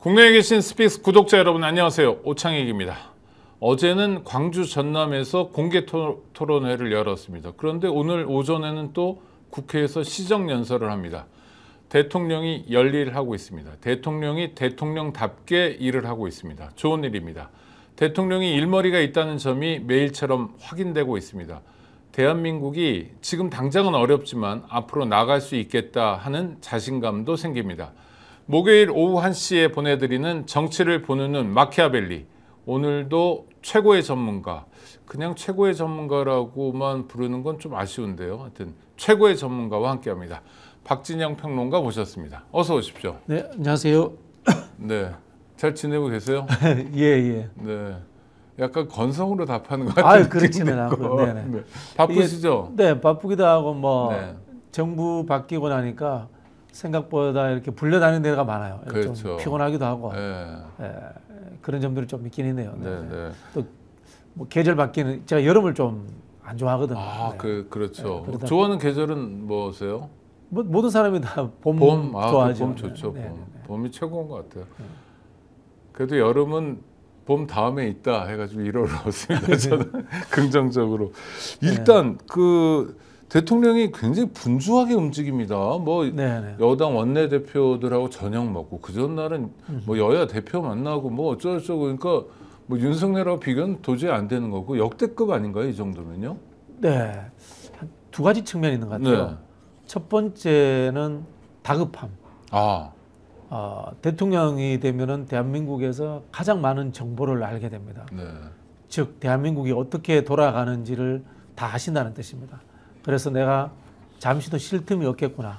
국내에 계신 스픽스 구독자 여러분 안녕하세요. 오창익입니다. 어제는 광주 전남에서 공개 토론회를 열었습니다. 그런데 오늘 오전에는 또 국회에서 시정연설을 합니다. 대통령이 열일을 하고 있습니다. 대통령이 대통령답게 일을 하고 있습니다. 좋은 일입니다. 대통령이 일머리가 있다는 점이 매일처럼 확인되고 있습니다. 대한민국이 지금 당장은 어렵지만 앞으로 나갈 수 있겠다 하는 자신감도 생깁니다. 목요일 오후 1시에 보내드리는 정치를 보는 눈 마키아벨리. 오늘도 최고의 전문가, 그냥 최고의 전문가라고만 부르는 건 좀 아쉬운데요. 하여튼 최고의 전문가와 함께합니다. 박진영 평론가 모셨습니다. 어서 오십시오. 네, 안녕하세요. 네, 잘 지내고 계세요? 예. 네, 약간 건성으로 답하는 것 같은 아유, 그렇지는 않고. 네네. 네. 바쁘시죠? 네, 바쁘기도 하고 네. 정부 바뀌고 나니까 생각보다 이렇게 불려다니는 데가 많아요. 그렇죠. 좀 피곤하기도 하고. 네. 그런 점들이 좀 있긴 있네요. 네. 또 뭐 계절 바뀌는, 제가 여름을 좀 안 좋아하거든요. 그렇죠. 네, 좋아하는 계절은 뭐세요? 모든 사람이 다 봄 좋아하죠. 봄 좋죠. 네. 봄이 최고인 것 같아요. 그래도 여름은 봄 다음에 있다 해가지고 1월을 얻습니다. 저는 긍정적으로. 일단 그 대통령이 굉장히 분주하게 움직입니다. 뭐 여당 원내대표들하고 저녁 먹고 그 전날은 뭐 여야 대표 만나고 뭐 어쩌고저쩌고, 그러니까 뭐 윤석열하고 비교는 도저히 안 되는 거고 역대급 아닌가요, 이 정도면요? 네, 두 가지 측면이 있는 것 같아요. 네. 첫 번째는 다급함. 대통령이 되면은 대한민국에서 가장 많은 정보를 알게 됩니다. 네. 즉 대한민국이 어떻게 돌아가는지를 다 아신다는 뜻입니다. 그래서 내가 잠시도 쉴 틈이 없겠구나,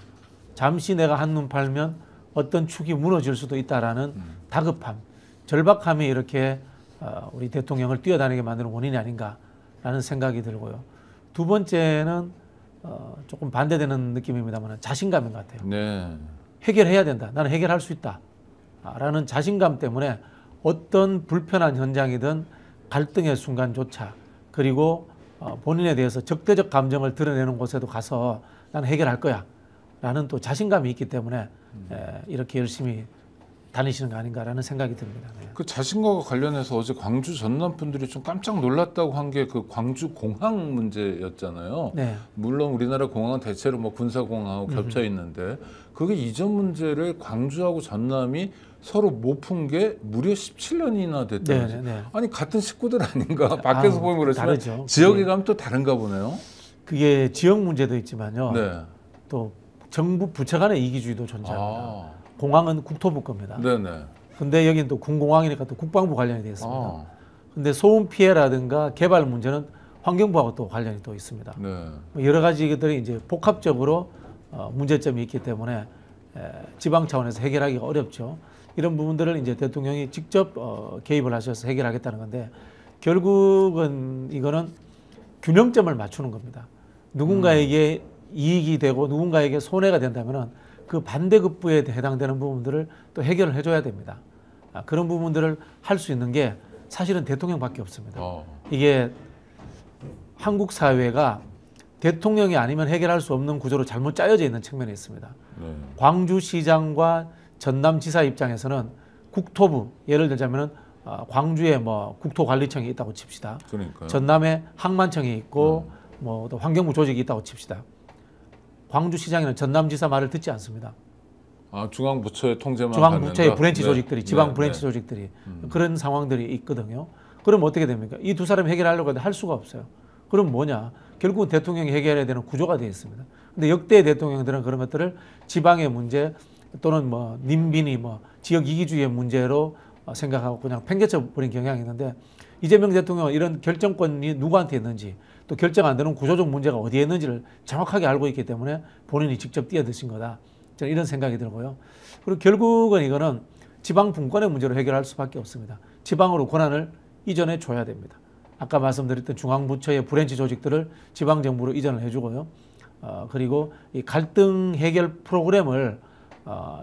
잠시 내가 한눈 팔면 어떤 축이 무너질 수도 있다라는 다급함, 절박함이 이렇게 우리 대통령을 뛰어다니게 만드는 원인이 아닌가라는 생각이 들고요. 두 번째는 조금 반대되는 느낌입니다만 자신감인 것 같아요. 네. 해결해야 된다, 나는 해결할 수 있다 라는 자신감 때문에 어떤 불편한 현장이든 갈등의 순간조차, 그리고 본인에 대해서 적대적 감정을 드러내는 곳에도 가서 나는 해결할 거야 라는 또 자신감이 있기 때문에 이렇게 열심히 다니시는 거 아닌가라는 생각이 듭니다. 네. 그 자신과 관련해서 어제 광주 전남 분들이 좀 깜짝 놀랐다고 한 게 그 광주 공항 문제였잖아요. 네. 물론 우리나라 공항은 대체로 뭐 군사 공항하고 겹쳐 있는데 그게 이전 문제를 광주하고 전남이 서로 못 푼 게 무려 17년이나 됐다면서요. 네. 아니 같은 식구들 아닌가? 밖에서 보면 그렇지만 다르죠. 지역에 가면 또 다른가 보네요. 그게 지역 문제도 있지만요. 네. 또 정부 부처 간의 이기주의도 존재합니다. 공항은 국토부 겁니다. 네네. 근데 여기는 또 군공항이니까 또 국방부 관련이 되어 있습니다. 근데 소음 피해라든가 개발 문제는 환경부하고 또 관련이 또 있습니다. 네. 여러 가지 것들이 이제 복합적으로 문제점이 있기 때문에 지방 차원에서 해결하기가 어렵죠. 이런 부분들을 이제 대통령이 직접 개입을 하셔서 해결하겠다는 건데, 결국은 이거는 균형점을 맞추는 겁니다. 누군가에게 이익이 되고 누군가에게 손해가 된다면은 그 반대급부에 해당되는 부분들을 또 해결을 해줘야 됩니다. 그런 부분들을 할 수 있는 게 사실은 대통령밖에 없습니다. 이게 한국 사회가 대통령이 아니면 해결할 수 없는 구조로 잘못 짜여져 있는 측면이 있습니다. 광주시장과 전남지사 입장에서는 국토부, 예를 들자면은 광주에 뭐 국토관리청이 있다고 칩시다. 그러니까요. 전남에 항만청이 있고 뭐 또 환경부 조직이 있다고 칩시다. 광주시장에는 전남지사 말을 듣지 않습니다. 중앙부처의 통제만 중앙부처의 받는다? 브랜치 조직들이, 지방 브랜치 조직들이 그런 상황들이 있거든요. 그럼 어떻게 됩니까? 이 두 사람이 해결하려고 해도 할 수가 없어요. 그럼 뭐냐? 결국은 대통령이 해결해야 되는 구조가 되어 있습니다. 근데 역대 대통령들은 그런 것들을 지방의 문제 또는 뭐 님비니 뭐 지역 이기주의의 문제로 생각하고 그냥 팽개쳐 버린 경향이 있는데, 이재명 대통령은 이런 결정권이 누구한테 있는지, 또 결정 안 되는 구조적 문제가 어디에 있는지를 정확하게 알고 있기 때문에 본인이 직접 뛰어드신 거다, 저는 이런 생각이 들고요. 그리고 결국은 이거는 지방 분권의 문제로 해결할 수밖에 없습니다. 지방으로 권한을 이전해 줘야 됩니다. 아까 말씀드렸던 중앙부처의 브랜치 조직들을 지방정부로 이전을 해주고요. 그리고 이 갈등 해결 프로그램을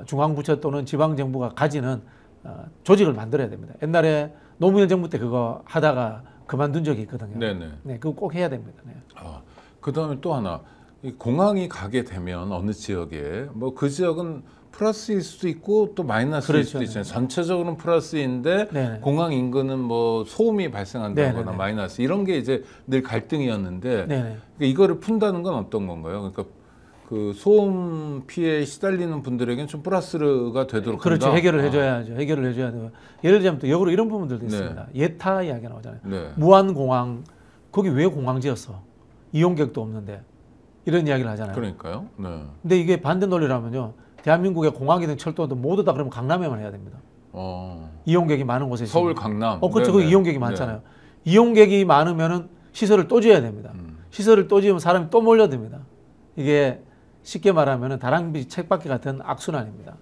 중앙부처 또는 지방정부가 가지는 조직을 만들어야 됩니다. 옛날에 노무현 정부 때 그거 하다가 그만둔 적이 있거든요. 네, 그거 꼭 해야 됩니다. 네. 그다음에 또 하나, 이 공항이 가게 되면 어느 지역에 뭐 그 지역은 플러스일 수도 있고 또 마이너스일 그렇죠. 수도 있잖아요. 전체적으로는 플러스인데 네네. 공항 인근은 뭐 소음이 발생한다거나 네네네. 마이너스 이런 게 이제 늘 갈등이었는데 네네. 그러니까 이거를 푼다는 건 어떤 건가요? 그러니까 그 소음 피해에 시달리는 분들에게는 좀 플러스가 되도록 그렇죠. 한다. 해결을 해줘야죠. 해결을 해줘야 돼요. 예를 들자면 또 역으로 이런 부분들도 네. 있습니다. 예타 이야기가 나오잖아요. 네. 무안공항 거기 왜 공항 지었어? 이용객도 없는데 이런 이야기를 하잖아요. 그러니까요. 네. 근데 이게 반대 논리라면요. 대한민국의 공항이든 철도든 모두 다 그러면 강남에만 해야 됩니다. 이용객이 많은 곳에 서울 지금. 강남. 그렇죠. 그 네네. 이용객이 많잖아요. 이용객이 많으면은 시설을 또 지어야 됩니다. 시설을 또 지으면 사람이 또 몰려듭니다. 이게 쉽게 말하면은 다람쥐 책받기 같은 악순환입니다.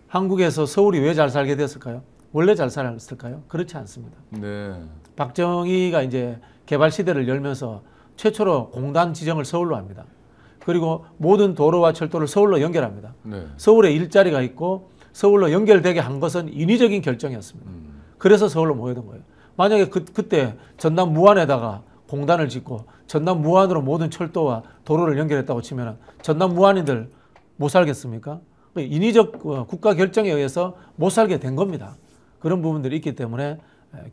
한국에서 서울이 왜 잘 살게 됐을까요? 원래 잘 살았을까요? 그렇지 않습니다. 네. 박정희가 이제 개발 시대를 열면서 최초로 공단 지정을 서울로 합니다. 그리고 모든 도로와 철도를 서울로 연결합니다. 네. 서울에 일자리가 있고 서울로 연결되게 한 것은 인위적인 결정이었습니다. 그래서 서울로 모여든 거예요. 만약에 그때 전남 무안에다가 공단을 짓고 전남 무안으로 모든 철도와 도로를 연결했다고 치면 전남 무안인들 못 살겠습니까? 인위적 국가 결정에 의해서 못 살게 된 겁니다. 그런 부분들이 있기 때문에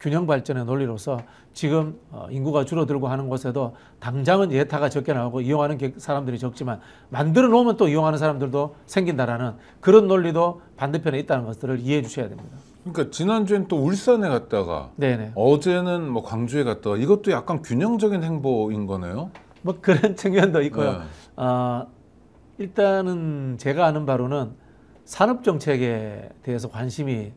균형 발전의 논리로서 지금 인구가 줄어들고 하는 곳에도 당장은 예타가 적게 나오고 이용하는 사람들이 적지만 만들어 놓으면 또 이용하는 사람들도 생긴다라는 그런 논리도 반대편에 있다는 것들을 이해해 주셔야 됩니다. 그러니까 지난주엔 또 울산에 갔다가 네네. 어제는 뭐 광주에 갔다가 이것도 약간 균형적인 행보인 거네요. 뭐 그런 측면도 있고요. 네. 일단은 제가 아는 바로는 산업 정책에 대해서 관심이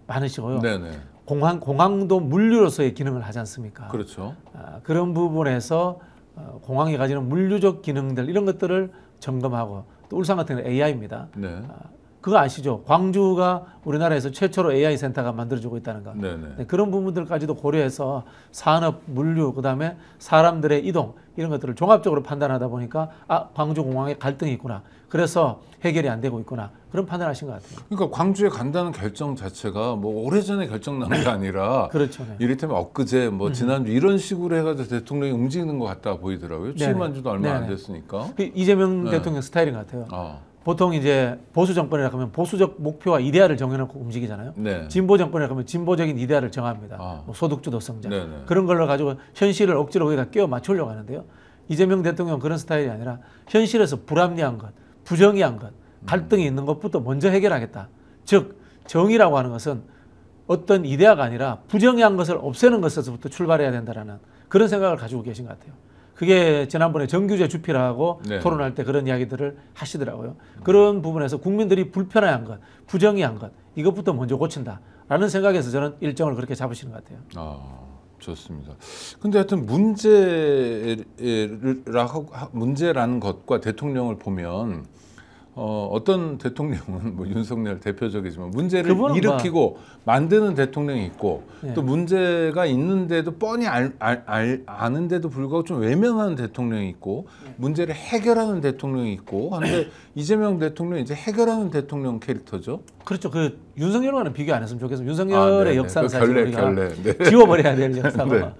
많으시고요. 네네. 공항도 물류로서의 기능을 하지 않습니까? 그렇죠. 그런 부분에서 공항이 가지는 물류적 기능들 이런 것들을 점검하고 또 울산 같은 경우는 AI입니다. 네. 그거 아시죠? 광주가 우리나라에서 최초로 AI 센터가 만들어지고 있다는 거. 네네. 네, 그런 부분들까지도 고려해서 산업, 물류, 그다음에 사람들의 이동 이런 것들을 종합적으로 판단하다 보니까 광주 공항에 갈등이 있구나. 그래서 해결이 안 되고 있구나. 그런 판단하신 것 같아요. 그러니까 광주에 간다는 결정 자체가 뭐 오래전에 결정난 게 아니라 그렇죠. 네. 이를테면 엊그제 뭐 지난주 이런 식으로 해가지고 대통령이 움직이는 것 같다 보이더라고요. 취임한 주도 얼마 안 네네. 됐으니까. 이재명 네. 대통령 스타일인 것 같아요. 보통 이제 보수 정권이라 하면 보수적 목표와 이데아를 정해놓고 움직이잖아요. 네. 진보 정권이라 하면 진보적인 이데아를 정합니다. 뭐 소득주도 성장 네네. 그런 걸로 가지고 현실을 억지로 거기다 끼워 맞추려고 하는데요. 이재명 대통령은 그런 스타일이 아니라 현실에서 불합리한 것, 부정의한 것, 갈등이 있는 것부터 먼저 해결하겠다. 즉 정의라고 하는 것은 어떤 이데아가 아니라 부정의한 것을 없애는 것에서부터 출발해야 된다라는 그런 생각을 가지고 계신 것 같아요. 그게 지난번에 정규제 주필하고 네. 토론할 때 그런 이야기들을 하시더라고요. 그런 부분에서 국민들이 불편해한 것, 부정의한 것 이것부터 먼저 고친다라는 생각에서 저는 일정을 그렇게 잡으시는 것 같아요. 좋습니다. 근데 하여튼 문제라는 것과 대통령을 보면 어떤 대통령은 뭐 윤석열 대표적이지만 문제를 그분은 일으키고 만드는 대통령이 있고 네. 또 문제가 있는데도 뻔히 아는데도 불구하고 좀 외면하는 대통령이 있고 문제를 해결하는 대통령이 있고 한데 이재명 대통령이 이제 해결하는 대통령 캐릭터죠. 그렇죠. 그 윤석열과는 비교 안 했으면 좋겠어요. 윤석열의 네네. 역사는 그 사실 우리가 네. 지워버려야 될 역사고 네.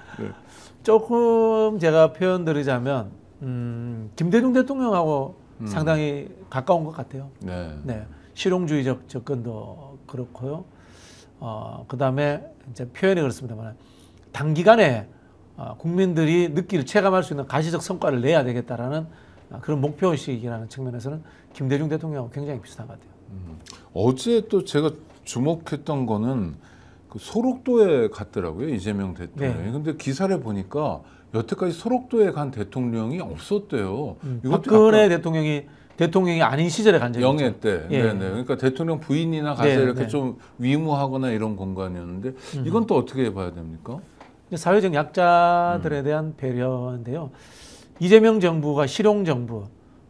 조금 제가 표현 드리자면 김대중 대통령하고 상당히 가까운 것 같아요. 네. 네, 실용주의적 접근도 그렇고요. 그다음에 이제 표현이 그렇습니다만 단기간에 국민들이 체감할 수 있는 가시적 성과를 내야 되겠다라는 그런 목표의식이라는 측면에서는 김대중 대통령하고 굉장히 비슷한 것 같아요. 어제 또 제가 주목했던 거는 그 소록도에 갔더라고요, 이재명 대통령이. 네. 근데 기사를 보니까 여태까지 소록도에 간 대통령이 없었대요. 박근혜 대통령이 아닌 시절에 간 적이 영예 있죠. 때. 예. 네네. 그러니까 대통령 부인이나 가서 네, 이렇게 네. 좀 위무하거나 이런 공간이었는데 이건 또 어떻게 봐야 됩니까? 사회적 약자들에 대한 배려인데요. 이재명 정부가 실용 정부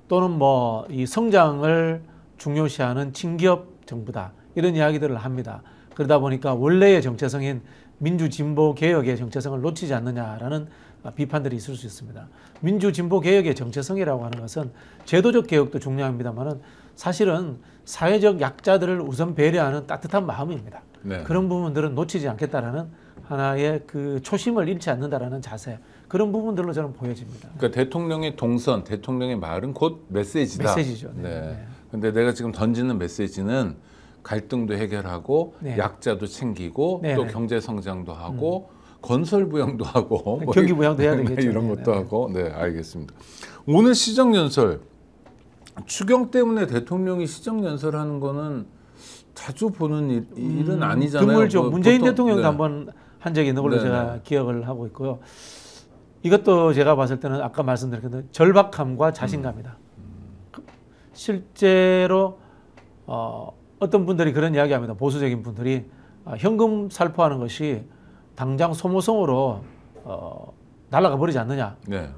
또는 뭐 이 성장을 중요시하는 친기업 정부다 이런 이야기들을 합니다. 그러다 보니까 원래의 정체성인 민주진보 개혁의 정체성을 놓치지 않느냐라는 비판들이 있을 수 있습니다. 민주진보 개혁의 정체성이라고 하는 것은 제도적 개혁도 중요합니다만은 사실은 사회적 약자들을 우선 배려하는 따뜻한 마음입니다. 네. 그런 부분들은 놓치지 않겠다라는 하나의 그 초심을 잃지 않는다라는 자세 그런 부분들로 저는 보여집니다. 그러니까 대통령의 동선, 대통령의 말은 곧 메시지다. 메시지죠. 네. 네. 근데 내가 지금 던지는 메시지는 갈등도 해결하고 네. 약자도 챙기고 네, 또 네. 경제 성장도 하고 건설 부양도 하고 뭐 경기 부양도 해야 되겠죠. 이런 네, 것도 네. 하고 네 알겠습니다. 오늘 시정연설 추경 때문에 대통령이 시정연설하는 거는 자주 보는 일은 아니잖아요. 드물죠. 뭐 문재인 보통- 대통령도 네. 한번 한 적이 있는 걸로 네, 제가 네. 기억을 하고 있고요. 이것도 제가 봤을 때는 아까 말씀드렸던 절박함과 자신감이다. 실제로 어떤 분들이 그런 이야기합니다. 보수적인 분들이 현금 살포하는 것이 당장 소모성으로 날아가 버리지 않느냐. 네.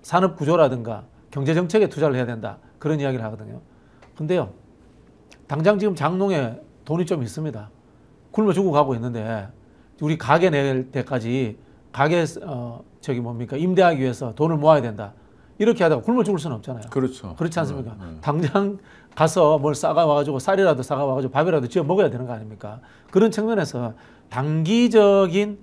산업 구조라든가 경제 정책에 투자를 해야 된다. 그런 이야기를 하거든요. 근데요. 당장 지금 장롱에 돈이 좀 있습니다. 굶어 죽고 가고 있는데 우리 가게 낼 때까지 가게 임대하기 위해서 돈을 모아야 된다. 이렇게 하다가 굶어 죽을 수는 없잖아요. 그렇죠. 그렇지 않습니까? 네. 당장 가서 뭘 싸가 와가지고 쌀이라도 싸가 와가지고 밥이라도 지어 먹어야 되는 거 아닙니까? 그런 측면에서 단기적인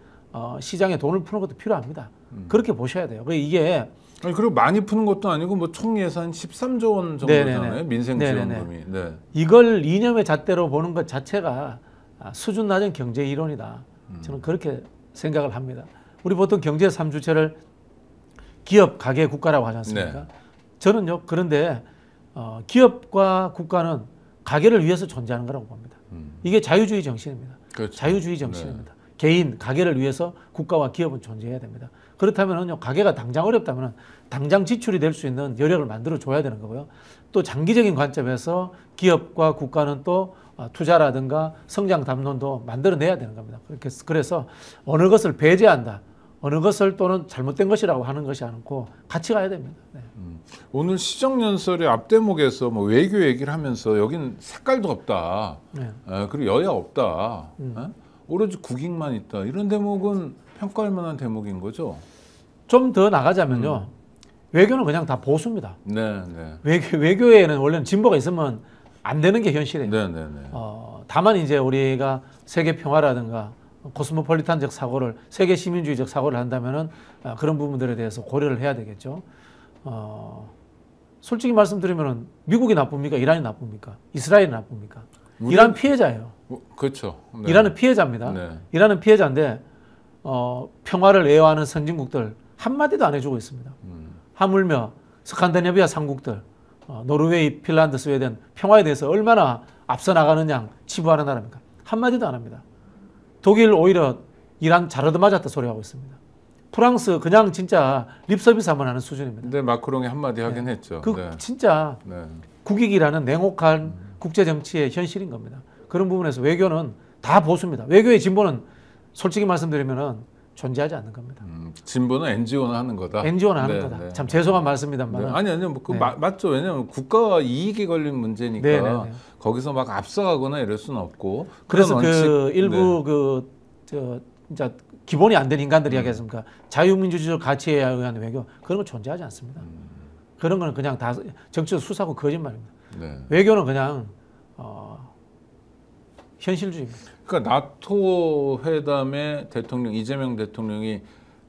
시장에 돈을 푸는 것도 필요합니다. 그렇게 보셔야 돼요. 이게 아니, 그리고 많이 푸는 것도 아니고 뭐 총 예산 13조 원 네네네. 정도잖아요. 민생 지원금이. 네. 이걸 이념의 잣대로 보는 것 자체가 수준 낮은 경제 이론이다. 저는 그렇게 생각을 합니다. 우리 보통 경제 3주체를 기업, 가계, 국가라고 하지 않습니까? 네. 저는요. 그런데 기업과 국가는 가계를 위해서 존재하는 거라고 봅니다. 이게 자유주의 정신입니다. 그렇죠. 자유주의 정신입니다. 개인, 가계를 위해서 국가와 기업은 존재해야 됩니다. 그렇다면요, 가계가 당장 어렵다면 당장 지출이 될 수 있는 여력을 만들어 줘야 되는 거고요. 또 장기적인 관점에서 기업과 국가는 또 투자라든가 성장 담론도 만들어내야 되는 겁니다. 그래서 어느 것을 배제한다, 어느 것을 또는 잘못된 것이라고 하는 것이 않고 같이 가야 됩니다. 네. 오늘 시정연설의 앞대목에서 뭐 외교 얘기를 하면서 여긴 색깔도 없다. 네. 그리고 여야 없다. 오로지 국익만 있다. 이런 대목은 평가할 만한 대목인 거죠. 좀 더 나가자면요, 외교는 그냥 다 보수입니다. 네, 네. 외교에는 원래는 진보가 있으면 안 되는 게 현실이에요. 네, 네, 네. 다만 이제 우리가 세계 평화라든가 코스모폴리탄적 사고를, 세계 시민주의적 사고를 한다면은 그런 부분들에 대해서 고려를 해야 되겠죠. 솔직히 말씀드리면은 미국이 나쁩니까? 이란이 나쁩니까? 이스라엘이 나쁩니까? 이란 피해자예요. 그렇죠. 네. 이란은 피해자입니다. 네. 이란은 피해자인데 평화를 애호하는 선진국들 한마디도 안 해주고 있습니다. 하물며 스칸디나비아 삼국들, 노르웨이, 핀란드, 스웨덴 평화에 대해서 얼마나 앞서 나가는 양 치부하는 나라입니까? 한마디도 안 합니다. 독일 오히려 이란 잘 얻어맞았다 소리하고 있습니다. 프랑스 그냥 진짜 립서비스 한번 하는 수준입니다. 근데 마크롱이 한마디 하긴 했죠. 네. 진짜 네. 국익이라는 냉혹한 국제 정치의 현실인 겁니다. 그런 부분에서 외교는 다 보수입니다. 외교의 진보는 솔직히 말씀드리면은 존재하지 않는 겁니다. 진보는 NGO는 하는 거다. NGO는 하는 네, 거다. 네. 참 죄송한 말씀입니다만. 네. 아니요, 뭐 그 네. 맞죠. 왜냐하면 국가 이익이 걸린 문제니까 네, 네, 네. 거기서 막 앞서가거나 이럴 수는 없고. 그래서 그런 원칙, 그 일부 네. 진짜 기본이 안 된 인간들이 이야기했습니까? 자유민주주의적 가치에 의한 외교 그런 거 존재하지 않습니다. 그런 거는 그냥 다 정치적 수사고 거짓말입니다. 네. 외교는 그냥 현실주의입니다. 그러니까 나토 회담에 대통령 이재명 대통령이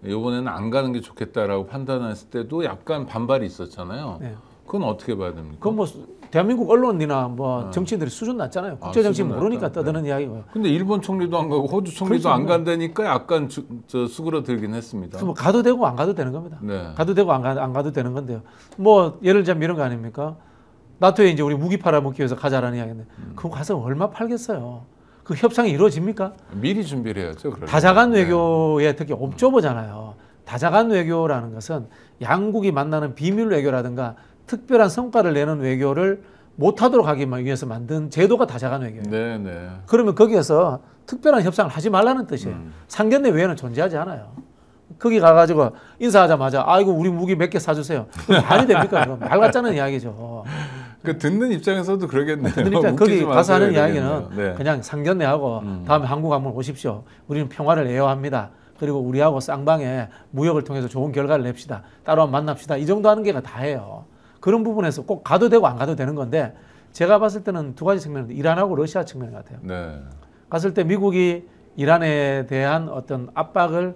이번에는 안 가는 게 좋겠다라고 판단했을 때도 약간 반발이 있었잖아요. 네. 그건 어떻게 봐야 됩니까? 그건 뭐 대한민국 언론이나 뭐 정치인들이 수준 낮잖아요. 국제 정치 수준 모르니까 낮다. 떠드는 이야기고요. 근데 일본 총리도 안 가고 호주 총리도 그렇죠. 안 간다니까 약간 수그러들긴 했습니다. 그럼 뭐 가도 되고 안 가도 되는 겁니다. 네. 가도 되고 안 가도 되는 건데요. 뭐 예를 들자면 이런 거 아닙니까? 나토에 이제 우리 무기 팔아먹기 위해서 가자라는 이야기인데 그거 가서 얼마 팔겠어요? 그 협상이 이루어집니까? 미리 준비를 해야죠. 그러려면. 다자간 네. 외교에 특히 옵저버잖아요. 다자간 외교라는 것은 양국이 만나는 비밀 외교라든가 특별한 성과를 내는 외교를 못하도록 하기 위해서 만든 제도가 다자간 외교예요. 네, 네. 그러면 거기에서 특별한 협상을 하지 말라는 뜻이에요. 상견례 외에는 존재하지 않아요. 거기 가가지고 인사하자마자 아이고 우리 무기 몇 개 사주세요. 말이 됩니까? 그럼 말 같자는 이야기죠. 그 듣는 입장에서도 그러겠네요. 그러니까 거기 웃기지 가서 하는 마세요, 이야기는 이러겠네요. 네. 그냥 상견례하고 다음에 한국 한번 오십시오. 우리는 평화를 애호합니다. 그리고 우리하고 쌍방에 무역을 통해서 좋은 결과를 냅시다. 따로 한번 만납시다. 이 정도 하는 게 다예요. 그런 부분에서 꼭 가도 되고 안 가도 되는 건데 제가 봤을 때는 두 가지 측면인데 이란하고 러시아 측면 같아요. 네. 갔을 때 미국이 이란에 대한 어떤 압박을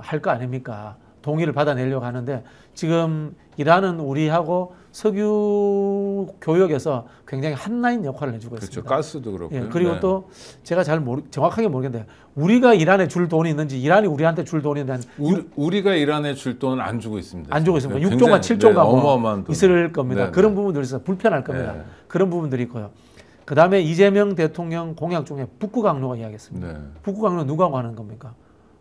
할 거 아닙니까? 동의를 받아내려고 하는데 지금 이란은 우리하고 석유 교역에서 굉장히 한라인 역할을 해주고 그렇죠. 있습니다. 가스도 그렇고요. 예, 그리고 네. 또 제가 정확하게 모르겠는데 우리가 이란에 줄 돈이 있는지 이란이 우리한테 줄 돈이 있는지 우리가 이란에 줄 돈은 안 주고 있습니다. 안 주고 있습니다. 굉장히, 6조가 7조가 뭐 어마어마한 돈. 있을 겁니다. 네, 그런 네. 부분들이 있어서 불편할 겁니다. 네. 그런 부분들이 있고요. 그 다음에 이재명 대통령 공약 중에 북구 강로가 이야기했습니다. 네. 북구 강로 누가 하는 겁니까?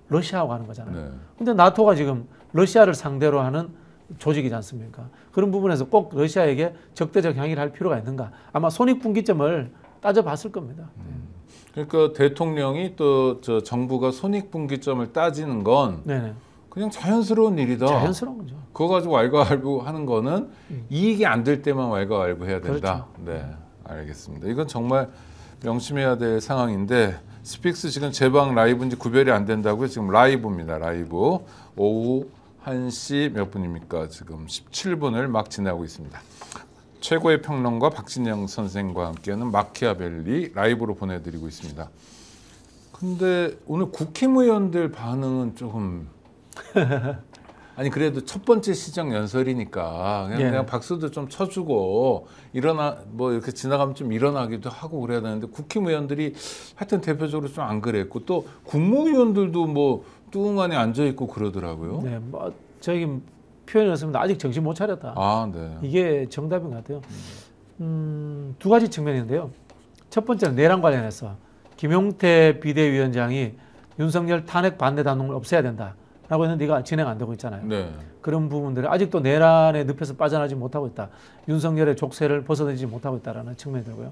러시아하고 하는 거잖아요. 네. 근데 나토가 지금 러시아를 상대로 하는 조직이지 않습니까? 그런 부분에서 꼭 러시아에게 적대적 향의를 할 필요가 있는가? 아마 손익분기점을 따져봤을 겁니다. 그러니까 대통령이 또 저 정부가 손익분기점을 따지는 건 네네. 그냥 자연스러운 일이다. 자연스러운 거죠. 그거 가지고 왈가왈부 하는 거는 이익이 안 될 때만 왈가왈부 해야 된다. 그렇죠. 네, 알겠습니다. 이건 정말 명심해야 될 상황인데 스픽스 지금 제방 라이브인지 구별이 안 된다고요. 지금 라이브입니다. 라이브 오후 1시 몇 분입니까? 지금 17분을 막 지나고 있습니다. 최고의 평론가 박진영 선생과 함께하는 마키아벨리 라이브로 보내드리고 있습니다. 근데 오늘 국힘의원들 반응은 조금 아니 그래도 첫 번째 시정 연설이니까 그냥, 예. 그냥 박수도 좀 쳐주고 일어나 뭐 이렇게 지나가면 좀 일어나기도 하고 그래야 되는데 국힘의원들이 하여튼 대표적으로 좀 안 그랬고 또 국무위원들도 뭐 뚱하니 앉아 있고 그러더라고요. 네, 뭐 저기 표현이었습니다. 아직 정신 못 차렸다. 아, 네. 이게 정답인 것 같아요. 두 가지 측면인데요. 첫 번째는 내란 관련해서 김용태 비대위원장이 윤석열 탄핵 반대 단독을 없애야 된다라고 했는데 이거 진행 안 되고 있잖아요. 네. 그런 부분들이 아직도 내란의 늪에서 빠져나지 못하고 있다. 윤석열의 족쇄를 벗어나지 못하고 있다라는 측면이 들고요.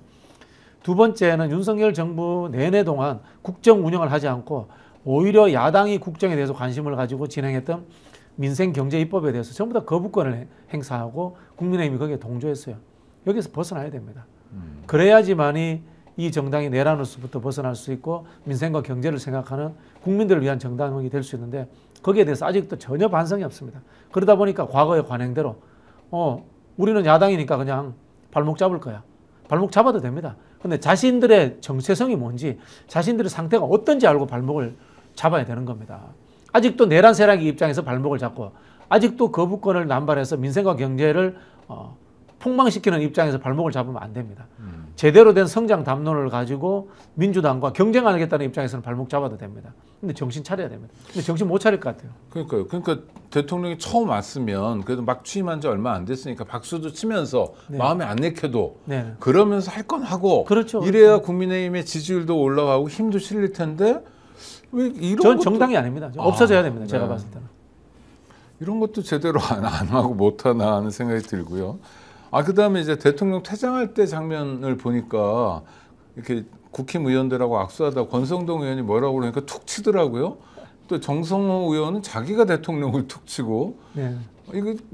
두 번째는 윤석열 정부 내내 동안 국정 운영을 하지 않고 오히려 야당이 국정에 대해서 관심을 가지고 진행했던 민생 경제 입법에 대해서 전부 다 거부권을 행사하고 국민의힘이 거기에 동조했어요. 여기서 벗어나야 됩니다. 그래야지만이 이 정당이 내란으로부터 벗어날 수 있고 민생과 경제를 생각하는 국민들을 위한 정당이 될 수 있는데 거기에 대해서 아직도 전혀 반성이 없습니다. 그러다 보니까 과거의 관행대로 우리는 야당이니까 그냥 발목 잡을 거야. 발목 잡아도 됩니다. 근데 자신들의 정체성이 뭔지 자신들의 상태가 어떤지 알고 발목을 잡아야 되는 겁니다. 아직도 내란 세력의 입장에서 발목을 잡고 아직도 거부권을 남발해서 민생과 경제를 폭망시키는 입장에서 발목을 잡으면 안 됩니다. 제대로 된 성장 담론을 가지고 민주당과 경쟁하겠다는 입장에서는 발목 잡아도 됩니다. 근데 정신 차려야 됩니다. 근데 정신 못 차릴 것 같아요. 그러니까요. 그러니까 대통령이 처음 왔으면 그래도 막 취임한 지 얼마 안 됐으니까 박수도 치면서 네. 마음에 안 내켜도 네. 그러면서 할 건 하고 그렇죠. 이래야 국민의힘의 지지율도 올라가고 힘도 실릴 텐데 왜 이런 전 것도 정당이 아닙니다. 없어져야 됩니다. 네. 제가 봤을 때는. 이런 것도 제대로 안 하고 못 하나 하는 생각이 들고요. 그다음에 이제 대통령 퇴장할 때 장면을 보니까 이렇게 국힘 의원들하고 악수하다 권성동 의원이 뭐라고 그러니까 툭 치더라고요. 또 정성호 의원은 자기가 대통령을 툭 치고 네.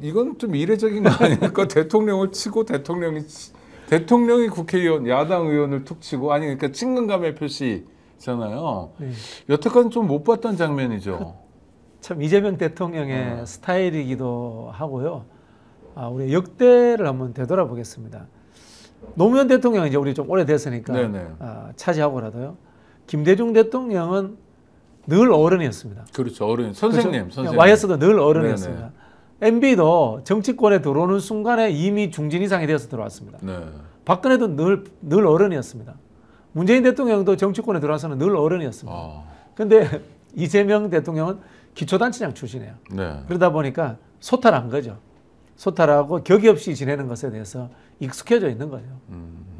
이건 좀 이례적인 거 아닙니까? 대통령을 치고 대통령이 국회의원 야당 의원을 툭 치고 아니 그러니까 친근감의 표시잖아요. 네. 여태까지 좀 못 봤던 장면이죠. 참 이재명 대통령의 스타일이기도 하고요. 우리 역대를 한번 되돌아보겠습니다. 노무현 대통령은 이제 우리 좀 오래됐으니까 네네. 차지하고라도요. 김대중 대통령은 늘 어른이었습니다. 그렇죠. 어른 선생님, 그렇죠? 선생님. YS도 늘 어른이었습니다. MB도 정치권에 들어오는 순간에 이미 중진 이상이 되어서 들어왔습니다. 네. 박근혜도 늘 어른이었습니다. 문재인 대통령도 정치권에 들어와서는 늘 어른이었습니다. 그런데 이재명 대통령은 기초단체장 출신이에요. 네. 그러다 보니까 소탈한 거죠. 소탈하고 격이 없이 지내는 것에 대해서 익숙해져 있는 거죠.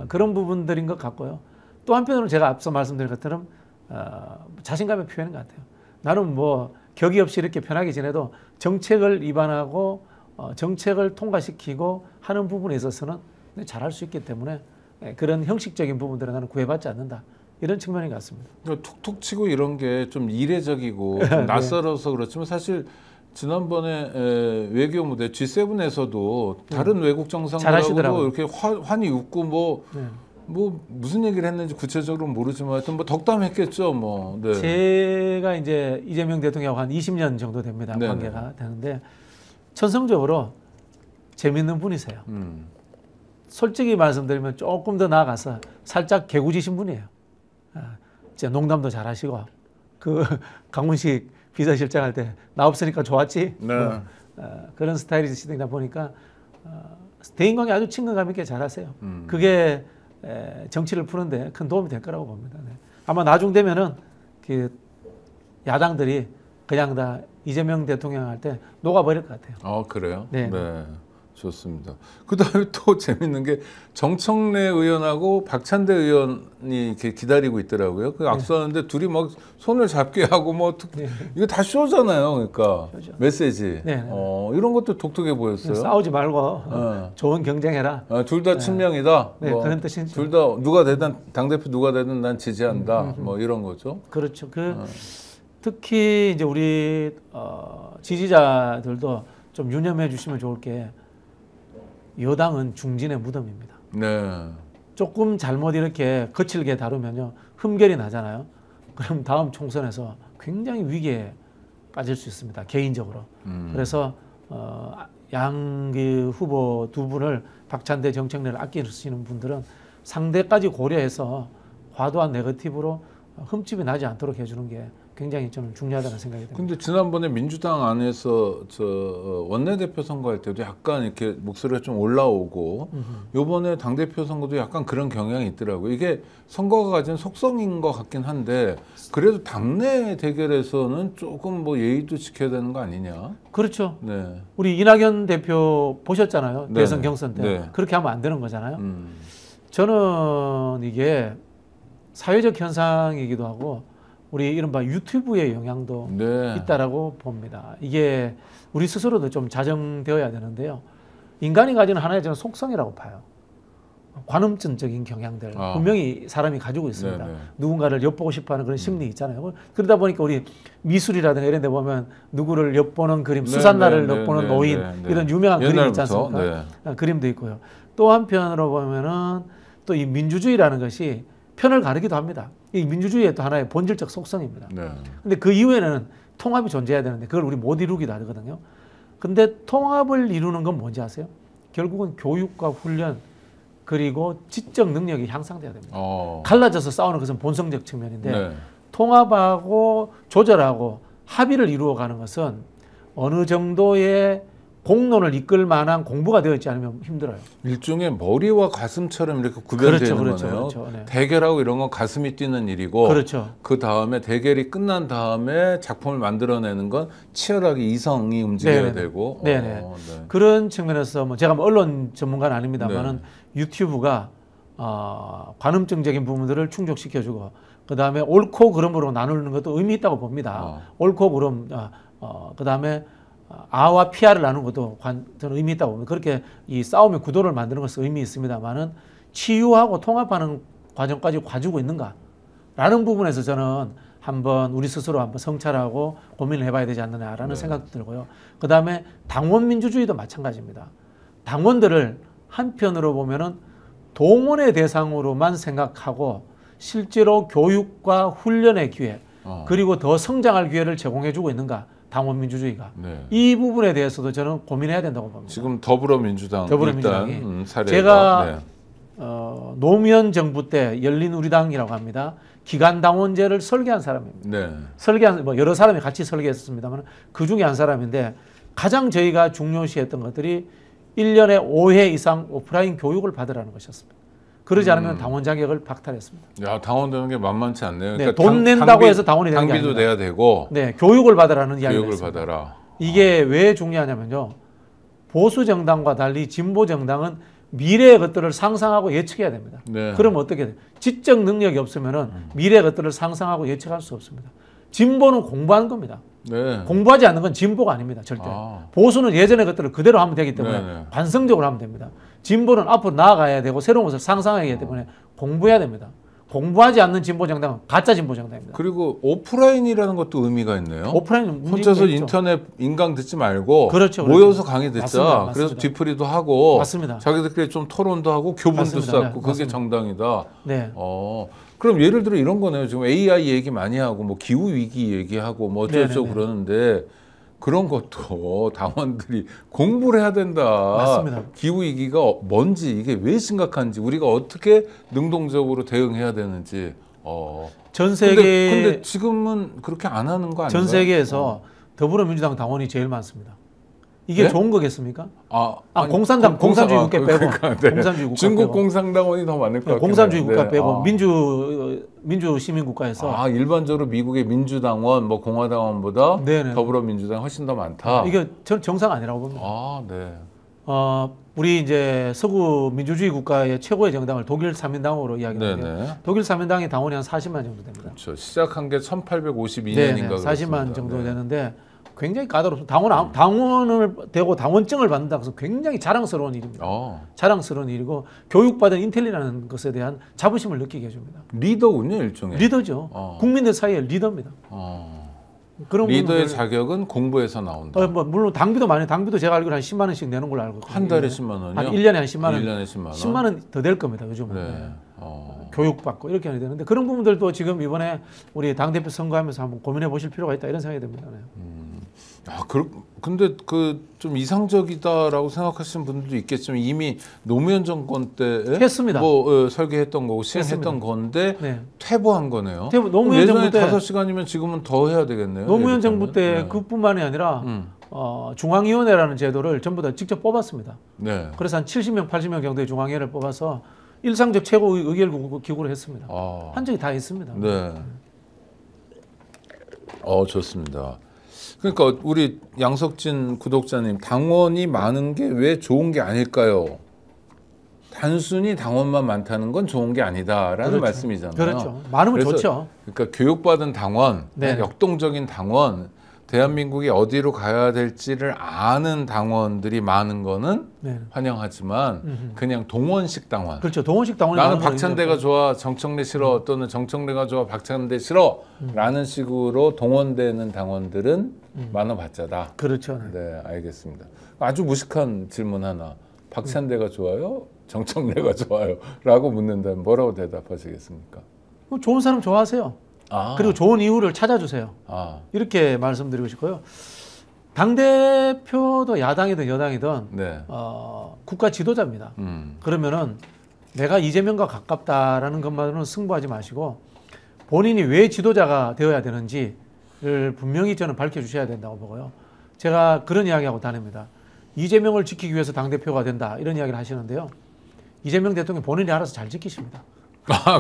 그런 부분들인 것 같고요. 또 한편으로는 제가 앞서 말씀드린 것처럼 자신감의 표현인 것 같아요. 나는 뭐 격이 없이 이렇게 편하게 지내도 정책을 위반하고 정책을 통과시키고 하는 부분에 있어서는 잘할 수 있기 때문에 그런 형식적인 부분들은 나는 구애받지 않는다. 이런 측면인 것 같습니다. 그러니까 툭툭 치고 이런 게 좀 이례적이고 좀 낯설어서 그렇지만 사실 지난번에 외교 무대 G7에서도 다른 외국 정상들하고도 이렇게 환히 웃고 뭐 무슨 얘기를 했는지 구체적으로 모르지만 하여튼 뭐 덕담했겠죠. 뭐. 네. 제가 이제 이재명 대통령하고 한 20년 정도 됩니다. 네네. 관계가 되는데 천성적으로 재밌는 분이세요. 솔직히 말씀드리면 조금 더 나아가서 살짝 개구지신 분이에요. 진짜 농담도 잘하시고 그 강훈식 비서실장 할 때 나 없으니까 좋았지. 네. 그런 스타일이시다 보니까 대인관계 아주 친근감 있게 잘하세요. 그게 정치를 푸는데 큰 도움이 될 거라고 봅니다. 네. 아마 나중 되면은 그 야당들이 그냥 다 이재명 대통령 할 때 녹아버릴 것 같아요. 그래요? 네. 네. 좋습니다. 그다음에 또 재밌는 게 정청래 의원하고 박찬대 의원이 이렇게 기다리고 있더라고요. 그 악수하는데 둘이 막 손을 잡게 하고 뭐 이거 다 쇼잖아요. 그러니까 쇼죠. 메시지. 네. 이런 것도 독특해 보였어요. 싸우지 말고 좋은 경쟁해라. 둘 다 친명이다. 네, 뭐 그런 뜻이죠. 둘 다 누가 되든 당 대표 누가 되든 난 지지한다. 뭐 이런 거죠. 그렇죠. 특히 이제 우리 지지자들도 좀 유념해 주시면 좋을 게 여당은 중진의 무덤입니다. 네. 조금 잘못 이렇게 거칠게 다루면요 흠결이 나잖아요. 그럼 다음 총선에서 굉장히 위기에 빠질 수 있습니다. 개인적으로. 그래서 양기 후보 두 분을 박찬대 정청래를 아끼시는 분들은 상대까지 고려해서 과도한 네거티브로 흠집이 나지 않도록 해주는 게 굉장히 저는 중요하다는 생각이 듭니다. 근데 지난번에 민주당 안에서 원내대표 선거할 때도 약간 이렇게 목소리가 좀 올라오고 요번에 당대표 선거도 약간 그런 경향이 있더라고요. 이게 선거가 가진 속성인 것 같긴 한데 그래도 당내 대결에서는 조금 뭐 예의도 지켜야 되는 거 아니냐? 그렇죠. 네. 우리 이낙연 대표 보셨잖아요. 네네. 대선 경선 때. 네. 그렇게 하면 안 되는 거잖아요. 저는 이게 사회적 현상이기도 하고 우리 이른바 유튜브의 영향도 네. 있다라고 봅니다. 이게 우리 스스로도 좀 자정되어야 되는데요. 인간이 가지는 하나의 저는 속성이라고 봐요. 관음증적인 경향들 분명히 사람이 가지고 있습니다. 네네. 누군가를 엿보고 싶어하는 그런 심리 있잖아요. 그러다 보니까 우리 미술이라든가 이런 데 보면 누구를 엿보는 그림, 수산나를 엿보는 노인 이런 유명한 그림이 있지 않습니까? 그림도 있고요. 또 한편으로 보면은 또 이 민주주의라는 것이 편을 가르기도 합니다. 이 민주주의의 또 하나의 본질적 속성입니다. 네. 근데 그 이후에는 통합이 존재해야 되는데 그걸 우리 못 이루기도 하거든요. 근데 통합을 이루는 건 뭔지 아세요? 결국은 교육과 훈련 그리고 지적 능력이 향상돼야 됩니다. 갈라져서 싸우는 것은 본성적 측면인데 네. 통합하고 조절하고 합의를 이루어가는 것은 어느 정도의 공론을 이끌 만한 공부가 되어 있지 않으면 힘들어요. 일종의 머리와 가슴처럼 이렇게 구별되는 그렇죠, 거네요. 그렇죠. 네. 대결하고 이런 건 가슴이 뛰는 일이고 그렇죠. 그 다음에 대결이 끝난 다음에 작품을 만들어내는 건 치열하게 이성이 움직여야 네네. 되고 네네. 네. 그런 측면에서 뭐 제가 뭐 언론 전문가는 아닙니다만은 네. 유튜브가 관음증적인 부분들을 충족시켜주고 그 다음에 옳고 그름으로 나누는 것도 의미 있다고 봅니다. 옳고 그름 그 다음에 아와 피아를 나누는 것도 저는 의미 있다고 봅니다. 그렇게 이 싸움의 구도를 만드는 것은 의미 있습니다만은 치유하고 통합하는 과정까지 가지고 있는가라는 부분에서 저는 한번 우리 스스로 한번 성찰하고 고민을 해봐야 되지 않느냐라는 생각도 들고요. 그 다음에 당원 민주주의도 마찬가지입니다. 당원들을 한편으로 보면은 동원의 대상으로만 생각하고 실제로 교육과 훈련의 기회 그리고 더 성장할 기회를 제공해주고 있는가? 당원 민주주의가 이 부분에 대해서도 저는 고민해야 된다고 봅니다. 지금 더불어민주당이 일단 사례가 제가 노무현 정부 때 열린우리당이라고 합니다. 기간 당원제를 설계한 사람입니다. 네. 설계한 뭐 여러 사람이 같이 설계했습니다만 그 중에 한 사람인데 가장 저희가 중요시했던 것들이 1년에 5회 이상 오프라인 교육을 받으라는 것이었습니다. 그러지 않으면 당원 자격을 박탈했습니다. 야, 당원 되는 게 만만치 않네요. 네, 돈 낸다고 해서 당원이 되는 게 아닙니다. 당비도 내야 되고 네, 교육을 받으라는 이야기를 교육을 했습니다. 받아라. 이게 왜 중요하냐면요. 보수 정당과 달리 진보 정당은 미래의 것들을 상상하고 예측해야 됩니다. 네. 그럼 어떻게 돼요? 지적 능력이 없으면은 미래의 것들을 상상하고 예측할 수 없습니다. 진보는 공부하는 겁니다. 네. 공부하지 않는 건 진보가 아닙니다. 절대. 보수는 예전의 것들을 그대로 하면 되기 때문에 네네. 반성적으로 하면 됩니다. 진보는 앞으로 나아가야 되고 새로운 것을 상상해야 하기 때문에 공부해야 됩니다. 공부하지 않는 진보 정당은 가짜 진보 정당입니다. 그리고 오프라인이라는 것도 의미가 있네요. 오프라인은 혼자서 인터넷 인강 듣지 말고 그렇죠, 모여서 강의 듣자. 맞습니다. 그래서 뒤풀이도 하고 맞습니다. 자기들끼리 좀 토론도 하고 교분도 맞습니다. 쌓고 네, 그게 맞습니다. 정당이다. 네. 그럼 예를 들어 이런 거네요. 지금 AI 얘기 많이 하고 뭐 기후 위기 얘기하고 뭐 어쩌고 네네네. 그러는데 그런 것도 당원들이 공부를 해야 된다. 맞습니다. 기후 위기가 뭔지 이게 왜 심각한지 우리가 어떻게 능동적으로 대응해야 되는지 전 세계 근데 지금은 그렇게 안 하는 거 아닌가요? 전 세계에서 더불어민주당 당원이 제일 많습니다. 이게 네? 좋은 거겠습니까? 아니, 공산주의 국가 빼고 네. 공산주의 국가 중국 빼고 공산당원이 더 많을 것 같아요. 공산주의 국가 빼고 민주 시민 국가에서 일반적으로 미국의 민주당원, 뭐 공화당원보다 네네. 더불어민주당 훨씬 더 많다. 이게 전 정상 아니라고 봅니다. 네. 우리 이제 서구 민주주의 국가의 최고의 정당을 독일 사민당으로 이야기하는데요. 네네. 독일 사민당의 당원이 한 40만 정도 됩니다. 그렇죠. 시작한 게 1852년인가 네네, 그렇습니다. 40만 정도 네. 되는데 굉장히 까다롭습니다. 당원을 되고 당원증을 받는다고 해서 굉장히 자랑스러운 일입니다. 자랑스러운 일이고 교육받은 인텔리라는 것에 대한 자부심을 느끼게 해줍니다. 리더군요, 일종의. 리더죠. 국민들 사이의 리더입니다. 그런 리더의 부분들, 자격은 공부에서 나온다. 뭐 물론 당비도 많이 당비도 제가 알기로 한 10만 원씩 내는 걸로 알고 있거든요. 한 달에 10만 원이요? 한 1년에 한 10만 원. 1년에 10만 원. 10만 원 더 될 겁니다. 요즘은. 네. 교육받고 이렇게 해야 되는데 그런 부분들도 지금 이번에 우리 당대표 선거하면서 한번 고민해 보실 필요가 있다 이런 생각이 듭니다. 네. 근데 그 좀 이상적이다라고 생각하시는 분들도 있겠지만 이미 노무현 정권 때 했습니다. 설계했던 거고 시행했던 했습니다. 건데 네. 퇴보한 거네요. 노무현 정부 때 5시간이면 지금은 더 해야 되겠네요. 노무현 정부 이렇게 때 하면. 네. 그뿐만이 아니라 중앙위원회라는 제도를 전부 다 직접 뽑았습니다. 네. 그래서 한 70명, 80명 정도의 중앙위원회를 뽑아서 일상적 최고 의결 기구를 했습니다. 한 적이 다 있습니다. 네. 좋습니다. 그러니까 우리 양석진 구독자님, 당원이 많은 게 왜 좋은 게 아닐까요? 단순히 당원만 많다는 건 좋은 게 아니다라는 그렇죠. 말씀이잖아요. 그렇죠. 많으면 그래서, 좋죠. 그러니까 교육받은 당원, 네. 역동적인 당원, 대한민국이 어디로 가야 될지를 아는 당원들이 많은 거는 네. 환영하지만 그냥 동원식 당원. 그렇죠. 동원식 당원이 나는 많은 건 박찬대가 이제 좋아, 정청래 싫어, 또는 정청래가 좋아, 박찬대 싫어 라는 식으로 동원되는 당원들은 많아봤자다. 그렇죠. 네, 알겠습니다. 아주 무식한 질문 하나. 박찬대가 좋아요? 정청래가 좋아요? 라고 묻는다면 뭐라고 대답하시겠습니까? 좋은 사람 좋아하세요. 그리고 좋은 이유를 찾아주세요. 이렇게 말씀드리고 싶고요. 당대표도 야당이든 여당이든 네. 국가 지도자입니다. 그러면은 내가 이재명과 가깝다라는 것만으로는 승부하지 마시고 본인이 왜 지도자가 되어야 되는지를 분명히 저는 밝혀주셔야 된다고 보고요. 제가 그런 이야기하고 다닙니다. 이재명을 지키기 위해서 당대표가 된다 이런 이야기를 하시는데요. 이재명 대통령 본인이 알아서 잘 지키십니다.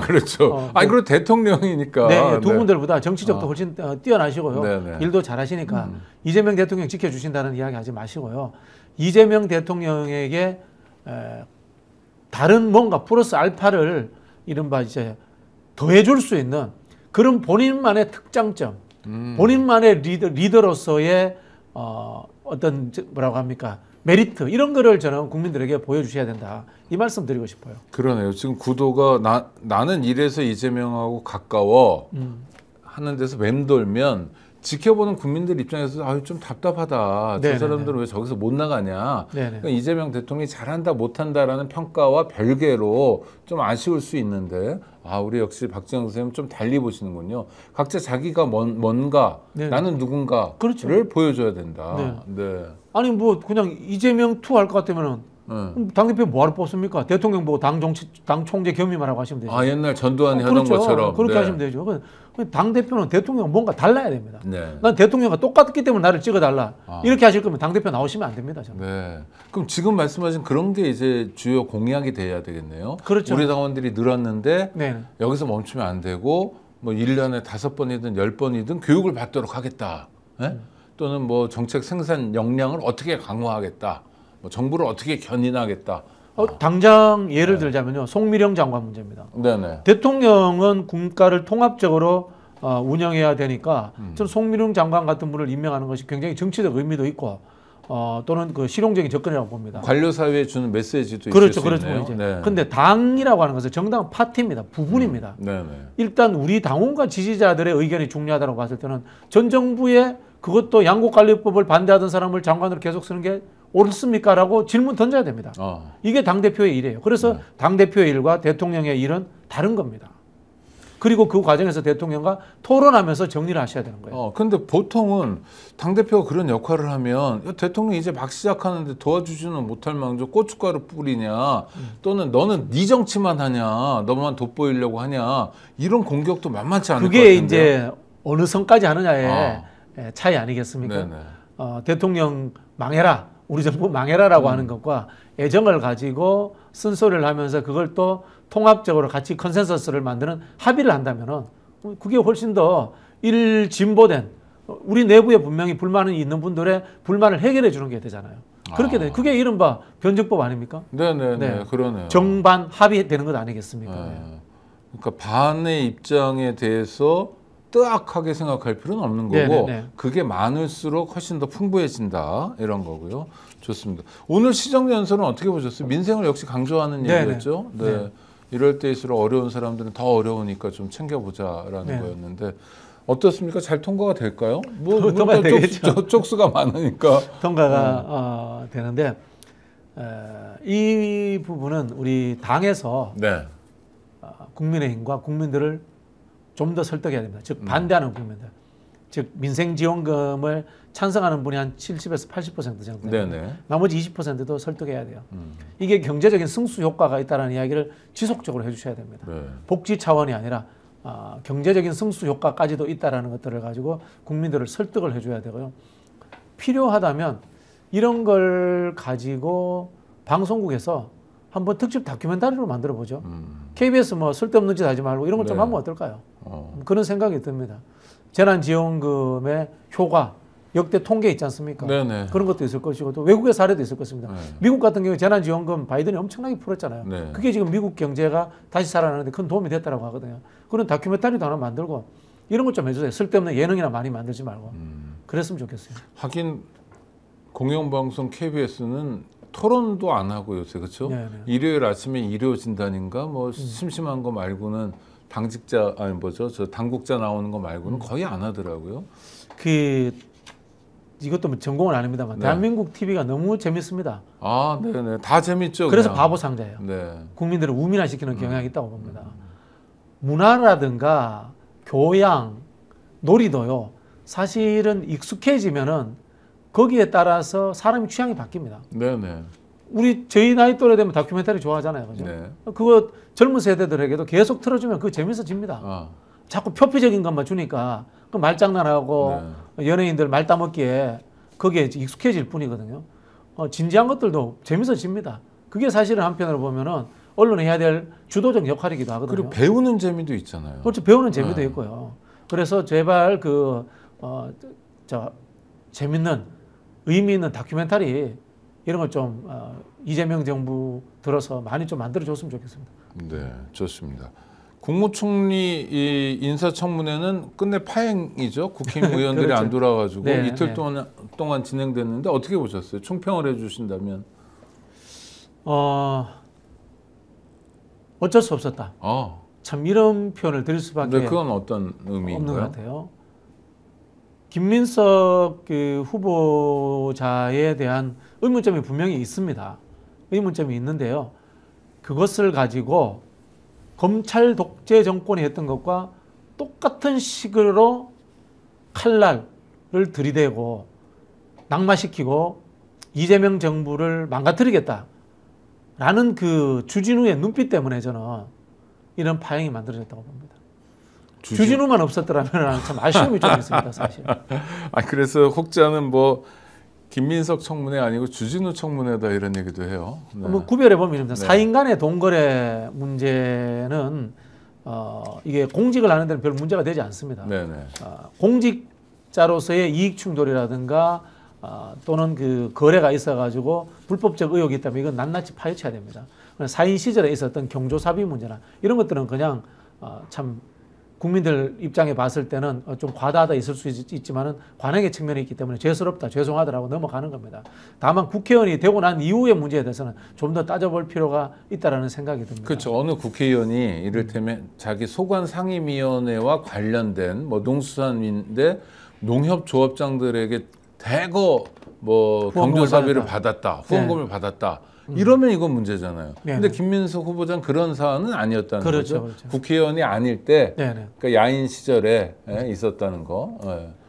그렇죠. 그리고 대통령이니까. 네, 두 분들보다 정치적도 훨씬 뛰어나시고요. 네네. 일도 잘하시니까 이재명 대통령 지켜주신다는 이야기 하지 마시고요. 이재명 대통령에게 다른 뭔가 플러스 알파를 이른바 이제 더해줄 수 있는 그런 본인만의 특장점, 본인만의 리더로서의 어떤 뭐라고 합니까? 메리트 이런 거를 저는 국민들에게 보여주셔야 된다 이 말씀 드리고 싶어요. 그러네요. 지금 구도가 나는 이래서 이재명하고 가까워 하는 데서 맴돌면 지켜보는 국민들 입장에서 좀 답답하다. 네네네. 저 사람들은 왜 저기서 못 나가냐. 그러니까 이재명 대통령이 잘한다 못한다라는 평가와 별개로 좀 아쉬울 수 있는데 우리 역시 박지영 선생님 좀 달리 보시는군요. 각자 자기가 뭔가 나는 누군가를 그렇죠. 보여줘야 된다. 네. 아니 뭐 그냥 이재명 투 할 것 같으면은 당대표 뭐하러 뽑습니까? 대통령 뭐 당 총재 겸임하라고 하시면 되죠. 옛날 전두환이 하던 그렇죠. 것처럼. 그렇게 하시면 되죠. 당대표는 대통령 뭔가 달라야 됩니다. 네. 난 대통령과 똑같기 때문에 나를 찍어달라. 이렇게 하실 거면 당대표 나오시면 안 됩니다. 저는. 네. 그럼 지금 말씀하신 그런 게 이제 주요 공약이 돼야 되겠네요. 그렇죠. 우리 당원들이 늘었는데 네. 여기서 멈추면 안 되고 뭐 1년에 5번이든 10번이든 교육을 받도록 하겠다. 네? 또는 뭐 정책 생산 역량을 어떻게 강화하겠다. 뭐 정부를 어떻게 견인하겠다. 당장 예를 들자면요. 송미령 장관 문제입니다. 네네. 대통령은 국가를 통합적으로 운영해야 되니까 저는 송미령 장관 같은 분을 임명하는 것이 굉장히 정치적 의미도 있고 또는 그 실용적인 접근이라고 봅니다. 관료 사회에 주는 메시지도 그렇죠, 있을 수 있네요. 그렇죠. 근데 당이라고 하는 것은 정당은 파티입니다. 부분입니다. 네네. 일단 우리 당원과 지지자들의 의견이 중요하다고 봤을 때는 전 정부의 그것도 양국관리법을 반대하던 사람을 장관으로 계속 쓰는 게 옳습니까? 라고 질문 던져야 됩니다. 이게 당대표의 일이에요. 그래서 당대표의 일과 대통령의 일은 다른 겁니다. 그리고 그 과정에서 대통령과 토론하면서 정리를 하셔야 되는 거예요. 근데 보통은 당대표가 그런 역할을 하면 야, 대통령이 이제 막 시작하는데 도와주지는 못할 망정 고춧가루 뿌리냐 또는 너는 네 정치만 하냐 너만 돋보이려고 하냐 이런 공격도 만만치 않을 것 그게 같은데요. 이제 어느 선까지 하느냐의 차이 아니겠습니까? 네네. 대통령 망해라, 우리 정부 망해라라고 하는 것과 애정을 가지고 쓴소리를 하면서 그걸 또 통합적으로 같이 컨센서스를 만드는 합의를 한다면은 그게 훨씬 더 일진보된 우리 내부에 분명히 불만이 있는 분들의 불만을 해결해 주는 게 되잖아요. 그렇게 돼. 그게 이른바 변증법 아닙니까? 네네네. 네. 그러네요. 정반 합의되는 것 아니겠습니까? 네. 그러니까 반의 입장에 대해서 뜨악하게 생각할 필요는 없는 거고 네네네. 그게 많을수록 훨씬 더 풍부해진다 이런 거고요. 좋습니다. 오늘 시정연설은 어떻게 보셨어요? 민생을 역시 강조하는 네네. 얘기였죠. 네. 이럴 때일수록 어려운 사람들은 더 어려우니까 좀 챙겨보자라는 네. 거였는데 어떻습니까? 잘 통과가 될까요? 통과가 되겠죠. 쪽수가 많으니까. 통과가 되는데 이 부분은 우리 당에서 네. 국민의힘과 국민들을 좀 더 설득해야 됩니다. 즉 반대하는 국민들, 즉 민생지원금을 찬성하는 분이 한 70에서 80% 정도 됩니다. 네네. 나머지 20%도 설득해야 돼요. 이게 경제적인 승수 효과가 있다는 이야기를 지속적으로 해주셔야 됩니다. 네. 복지 차원이 아니라 경제적인 승수 효과까지도 있다라는 것들을 가지고 국민들을 설득을 해줘야 되고요. 필요하다면 이런 걸 가지고 방송국에서 한번 특집 다큐멘터리로 만들어 보죠. KBS 뭐 쓸데없는 짓 하지 말고 이런 것 좀 네. 하면 어떨까요? 그런 생각이 듭니다. 재난지원금의 효과 역대 통계 있지 않습니까? 네네. 그런 것도 있을 것이고 또 외국의 사례도 있을 것입니다. 네. 미국 같은 경우에 재난지원금 바이든이 엄청나게 풀었잖아요. 네. 그게 지금 미국 경제가 다시 살아나는데 큰 도움이 됐다고 하거든요. 그런 다큐멘터리도 하나 만들고 이런 것 좀 해주세요. 쓸데없는 예능이나 많이 만들지 말고 그랬으면 좋겠어요. 하긴 공영방송 KBS는 토론도 안 하고 요새 그렇죠? 네네. 일요일 아침에 일요 진단인가 뭐 심심한 거 말고는 당직자 아니 뭐죠? 저 당국자 나오는 거 말고는 거의 안 하더라고요. 이것도 뭐 전공은 아닙니다만 네. 대한민국 TV가 너무 재밌습니다. 아, 네네. 다 재밌죠. 그래서 그냥. 바보 상자예요. 네. 국민들을 우민화시키는 경향이 있다고 봅니다. 문화라든가 교양, 놀이도요. 사실은 익숙해지면은 거기에 따라서 사람의 취향이 바뀝니다. 네네. 저희 나이 또래 되면 다큐멘터리 좋아하잖아요. 그죠? 네. 그거 젊은 세대들에게도 계속 틀어주면 그거 재밌어집니다. 아, 자꾸 표피적인 것만 주니까 그 말장난하고 연예인들 말 따먹기에 거기에 익숙해질 뿐이거든요. 진지한 것들도 재밌어집니다. 그게 사실은 한편으로 보면은 언론이 해야 될 주도적 역할이기도 하거든요. 그리고 배우는 재미도 있잖아요. 그렇죠. 배우는 재미도 있고요. 그래서 제발 재밌는 의미 있는 다큐멘터리 이런 걸 좀 이재명 정부 들어서 많이 좀 만들어줬으면 좋겠습니다. 네, 좋습니다. 국무총리 이 인사청문회는 끝내 파행이죠. 국힘 의원들이 그렇죠. 안 돌아가지고 네, 이틀 네. 동안 진행됐는데 어떻게 보셨어요? 총평을 해주신다면? 어쩔 수 없었다. 참 이런 표현을 드릴 수밖에 네, 그건 어떤 없는 것 의미인가요? 같아요. 김민석 후보자에 대한 의문점이 분명히 있습니다. 의문점이 있는데요. 그것을 가지고 검찰 독재 정권이 했던 것과 똑같은 식으로 칼날을 들이대고 낙마시키고 이재명 정부를 망가뜨리겠다라는 그 주진우의 눈빛 때문에 저는 이런 파행이 만들어졌다고 봅니다. 주진우만 없었더라면 참 아쉬움이 좀 있습니다, 사실. 그래서 혹자는 뭐 김민석 청문회 아니고 주진우 청문회다 이런 얘기도 해요. 네. 뭐 구별해 보면 네. 사인 간의 동거래 문제는 이게 공직을 하는 데는 별 문제가 되지 않습니다. 네네. 공직자로서의 이익 충돌이라든가 또는 그 거래가 있어가지고 불법적 의혹이 있다면 이건 낱낱이 파헤쳐야 됩니다. 사인 시절에 있었던 경조사비 문제나 이런 것들은 그냥 참 국민들 입장에 봤을 때는 좀 과다하다 있을 수 있지만은 관행의 측면이 있기 때문에 죄스럽다, 죄송하더라고 넘어가는 겁니다. 다만 국회의원이 되고 난 이후의 문제에 대해서는 좀 더 따져볼 필요가 있다라는 생각이 듭니다. 그렇죠. 어느 국회의원이 이를테면 자기 소관 상임위원회와 관련된 뭐 농수산인데 농협조합장들에게 대거 뭐 후원금을 경조사비를 받았다. 받았다, 후원금을 받았다 이러면 이건 문제잖아요. 네네. 근데 김민석 후보자는 그런 사안은 아니었다는 그렇죠, 거죠. 그렇죠. 국회의원이 아닐 때 네네. 그러니까 야인 시절에 있었다는 거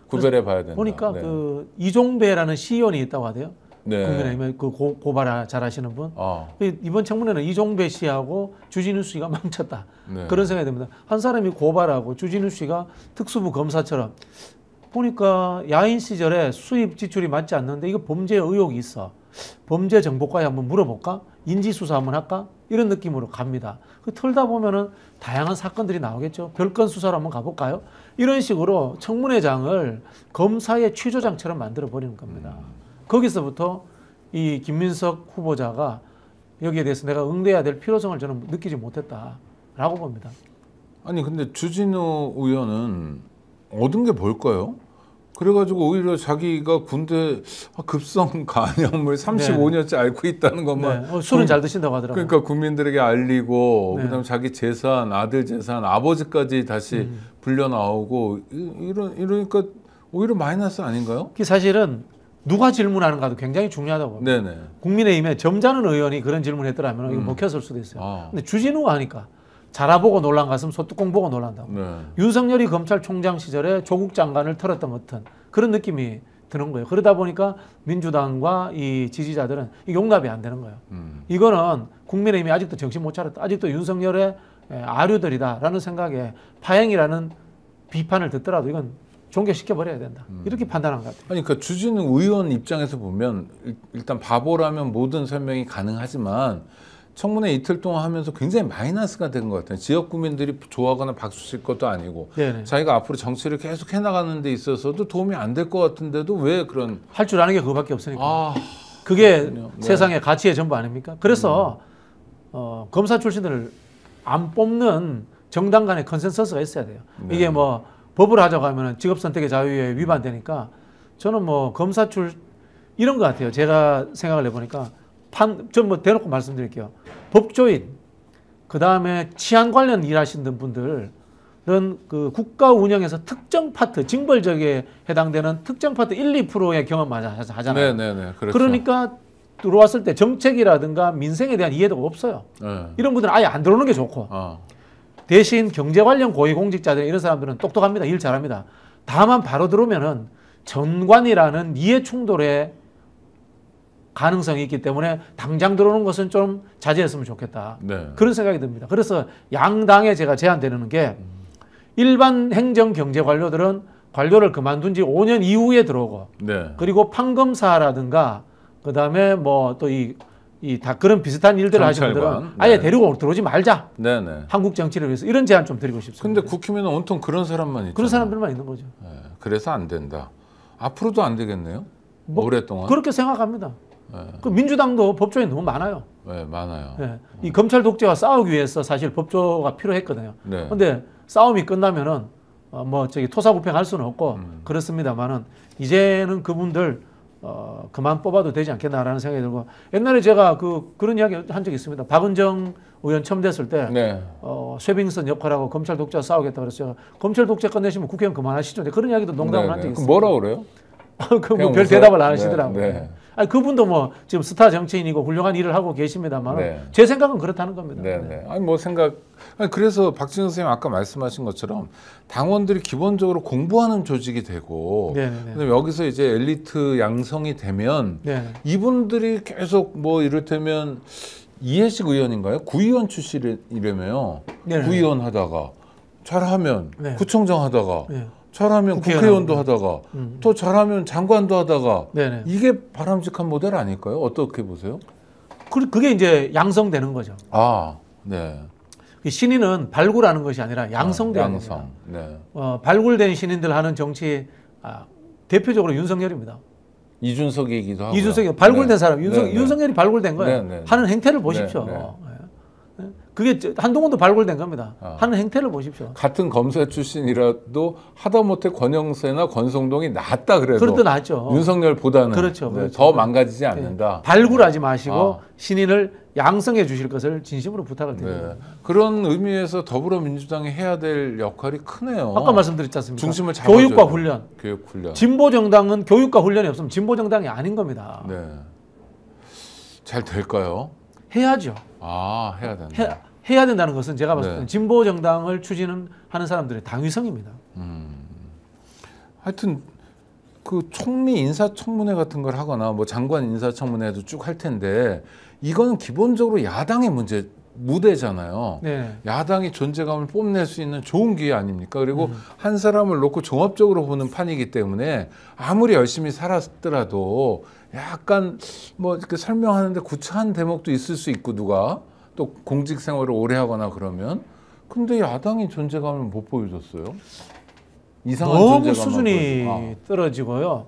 구별해 봐야 된다. 보니까 네. 그 이종배라는 시의원이 있다고 하대요. 네. 국민의힘에 그 고발 잘하시는 분. 이번 청문회는 이종배 씨하고 주진우 씨가 망쳤다. 네. 그런 생각이 듭니다. 한 사람이 고발하고 주진우 씨가 특수부 검사처럼 보니까 야인 시절에 수입 지출이 맞지 않는데 이거 범죄 의혹이 있어. 범죄 정보과에 한번 물어볼까? 인지수사 한번 할까? 이런 느낌으로 갑니다. 그 털다 보면은 다양한 사건들이 나오겠죠. 별건 수사로 한번 가볼까요? 이런 식으로 청문회장을 검사의 취조장처럼 만들어 버리는 겁니다. 거기서부터 이 김민석 후보자가 여기에 대해서 내가 응대해야 될 필요성을 저는 느끼지 못했다라고 봅니다. 아니 근데 주진우 의원은 얻은 게 뭘까요? 그래가지고 오히려 자기가 군대 급성 간염을 35년째 앓고 있다는 것만 술은 잘 드신다고 하더라고요. 그러니까 국민들에게 알리고 네. 그다음 자기 재산, 아들 재산, 아버지까지 다시 불려 나오고 이러니까 오히려 마이너스 아닌가요? 그 사실은 누가 질문하는가도 굉장히 중요하다고 봅니다. 네네. 국민의힘에 점잖은 의원이 그런 질문했더라면 이거 먹혔을 수도 있어요. 근데 주진우가 하니까 자라보고 놀란 가슴 소뚜껑 보고 놀란다고. 네. 윤석열이 검찰총장 시절에 조국 장관을 털었던 것 같은 그런 느낌이 드는 거예요. 그러다 보니까 민주당과 이 지지자들은 용납이 안 되는 거예요. 이거는 국민의힘이 아직도 정신 못 차렸다. 아직도 윤석열의 아류들이다라는 생각에 파행이라는 비판을 듣더라도 이건 종결시켜버려야 된다. 이렇게 판단한 것 같아요. 아니, 그러니까 주진우 의원 입장에서 보면 일단 바보라면 모든 설명이 가능하지만 청문회 이틀 동안 하면서 굉장히 마이너스가 된 것 같아요. 지역 구민들이 좋아하거나 박수 칠 것도 아니고 네네. 자기가 앞으로 정치를 계속 해나가는 데 있어서도 도움이 안 될 것 같은데도 왜 그런 할 줄 아는 게 그거밖에 없으니까. 네. 그게 세상의 가치의 전부 아닙니까? 그래서 검사 출신들을 안 뽑는 정당 간의 컨센서스가 있어야 돼요. 네. 이게 뭐 법을 하자고 하면 직업 선택의 자유에 위반되니까 저는 뭐 검사 이런 것 같아요. 제가 생각을 해보니까 전 뭐 대놓고 말씀드릴게요. 법조인, 그 다음에 치안 관련 일하시는 분들은 그 국가 운영에서 특정 파트, 징벌적에 해당되는 특정 파트 1, 2%의 경험만 하잖아요. 네네네. 그렇죠. 그러니까 들어왔을 때 정책이라든가 민생에 대한 이해도가 없어요. 네. 이런 분들은 아예 안 들어오는 게 좋고 대신 경제 관련 고위공직자들 이런 사람들은 똑똑합니다. 일 잘합니다. 다만 바로 들어오면은 전관이라는 이해 충돌에 가능성이 있기 때문에 당장 들어오는 것은 좀 자제했으면 좋겠다. 네. 그런 생각이 듭니다. 그래서 양당에 제가 제안드리는 게 일반 행정 경제 관료들은 관료를 그만둔 지 5년 이후에 들어오고 네. 그리고 판검사라든가 그다음에 뭐 또 다 그런 비슷한 일들을 하시는 분들은 네. 아예 데리고 들어오지 말자. 네네. 한국 정치를 위해서 이런 제안 좀 드리고 싶습니다. 근데 국힘에는 온통 그런 사람만 있죠. 그런 사람들만 있는 거죠. 네. 그래서 안 된다. 앞으로도 안 되겠네요. 뭐 오랫동안. 그렇게 생각합니다. 네. 그 민주당도 법조인 너무 많아요. 네, 많아요. 네. 이 검찰 독재와 싸우기 위해서 사실 법조가 필요했거든요. 네. 근데 싸움이 끝나면은 뭐 저기 토사구팽할 수는 없고 그렇습니다만은 이제는 그분들 그만 뽑아도 되지 않겠나라는 생각이 들고 옛날에 제가 그런 이야기 한 적이 있습니다. 박은정 의원 처음 됐을 때 네. 쇠빙선 역할하고 검찰 독재와 싸우겠다 그랬어요. 검찰 독재 끝내시면 국회의원 그만하시죠. 그런 이야기도 농담을 한 적이 있어요. 뭐라 그래요? 별 대답을 안 하시더라고요. 네. 아니 그분도 뭐 지금 스타 정치인이고 훌륭한 일을 하고 계십니다만 네. 제 생각은 그렇다는 겁니다. 네, 네. 아니 뭐 그래서 박진영 선생님 아까 말씀하신 것처럼 당원들이 기본적으로 공부하는 조직이 되고 네, 네, 네. 그다음에 여기서 이제 엘리트 양성이 되면 네. 이분들이 계속 뭐 이를테면 이해식 의원인가요? 구의원 출신이라며요. 네, 네. 구의원 하다가 잘하면 네. 구청장 하다가 네. 잘하면 국회의원도 하다가 또 잘하면 장관도 하다가 네네. 이게 바람직한 모델 아닐까요? 어떻게 보세요? 그게 이제 양성되는 거죠. 아, 네. 신인은 발굴하는 것이 아니라 양성되는 겁니다. 양성. 네. 발굴된 신인들 하는 정치 대표적으로 윤석열입니다. 이준석이기도 하고. 이준석이 발굴된 네. 사람, 네, 네. 윤석열이 발굴된 거예요. 네, 네. 하는 행태를 보십시오. 네, 네. 그게 한동훈도 발굴된 겁니다. 하는 행태를 보십시오. 같은 검사 출신이라도 하다못해 권영세나 권성동이 낫다 그래도 그래도 낫죠. 윤석열보다는 그렇죠, 네, 그렇죠. 더 망가지지 않는다. 발굴하지 마시고 신인을 양성해 주실 것을 진심으로 부탁을 드립니다. 네. 그런 의미에서 더불어민주당이 해야 될 역할이 크네요. 아까 말씀드렸지 않습니까? 중심을 잡아줘야 교육과 돼요. 훈련. 교육 훈련. 진보 정당은 교육과 훈련이 없으면 진보 정당이 아닌 겁니다. 네. 잘 될까요? 해야죠. 아, 해야 된다. 해야 된다는 것은 제가 봤을 네. 때는 진보 정당을 추진하는 사람들의 당위성입니다. 하여튼 그 총리 인사청문회 같은 걸 하거나 뭐 장관 인사청문회도 쭉 할 텐데 이거는 기본적으로 야당의 무대잖아요. 네. 야당이 존재감을 뽐낼 수 있는 좋은 기회 아닙니까? 그리고 한 사람을 놓고 종합적으로 보는 판이기 때문에 아무리 열심히 살았더라도 약간 뭐 이렇게 설명하는데 구차한 대목도 있을 수 있고 누가 또 공직 생활을 오래 하거나 그러면 근데 야당이 존재감을 못 보여줬어요. 이상한 너무 존재감만 수준이 보여줘. 떨어지고요.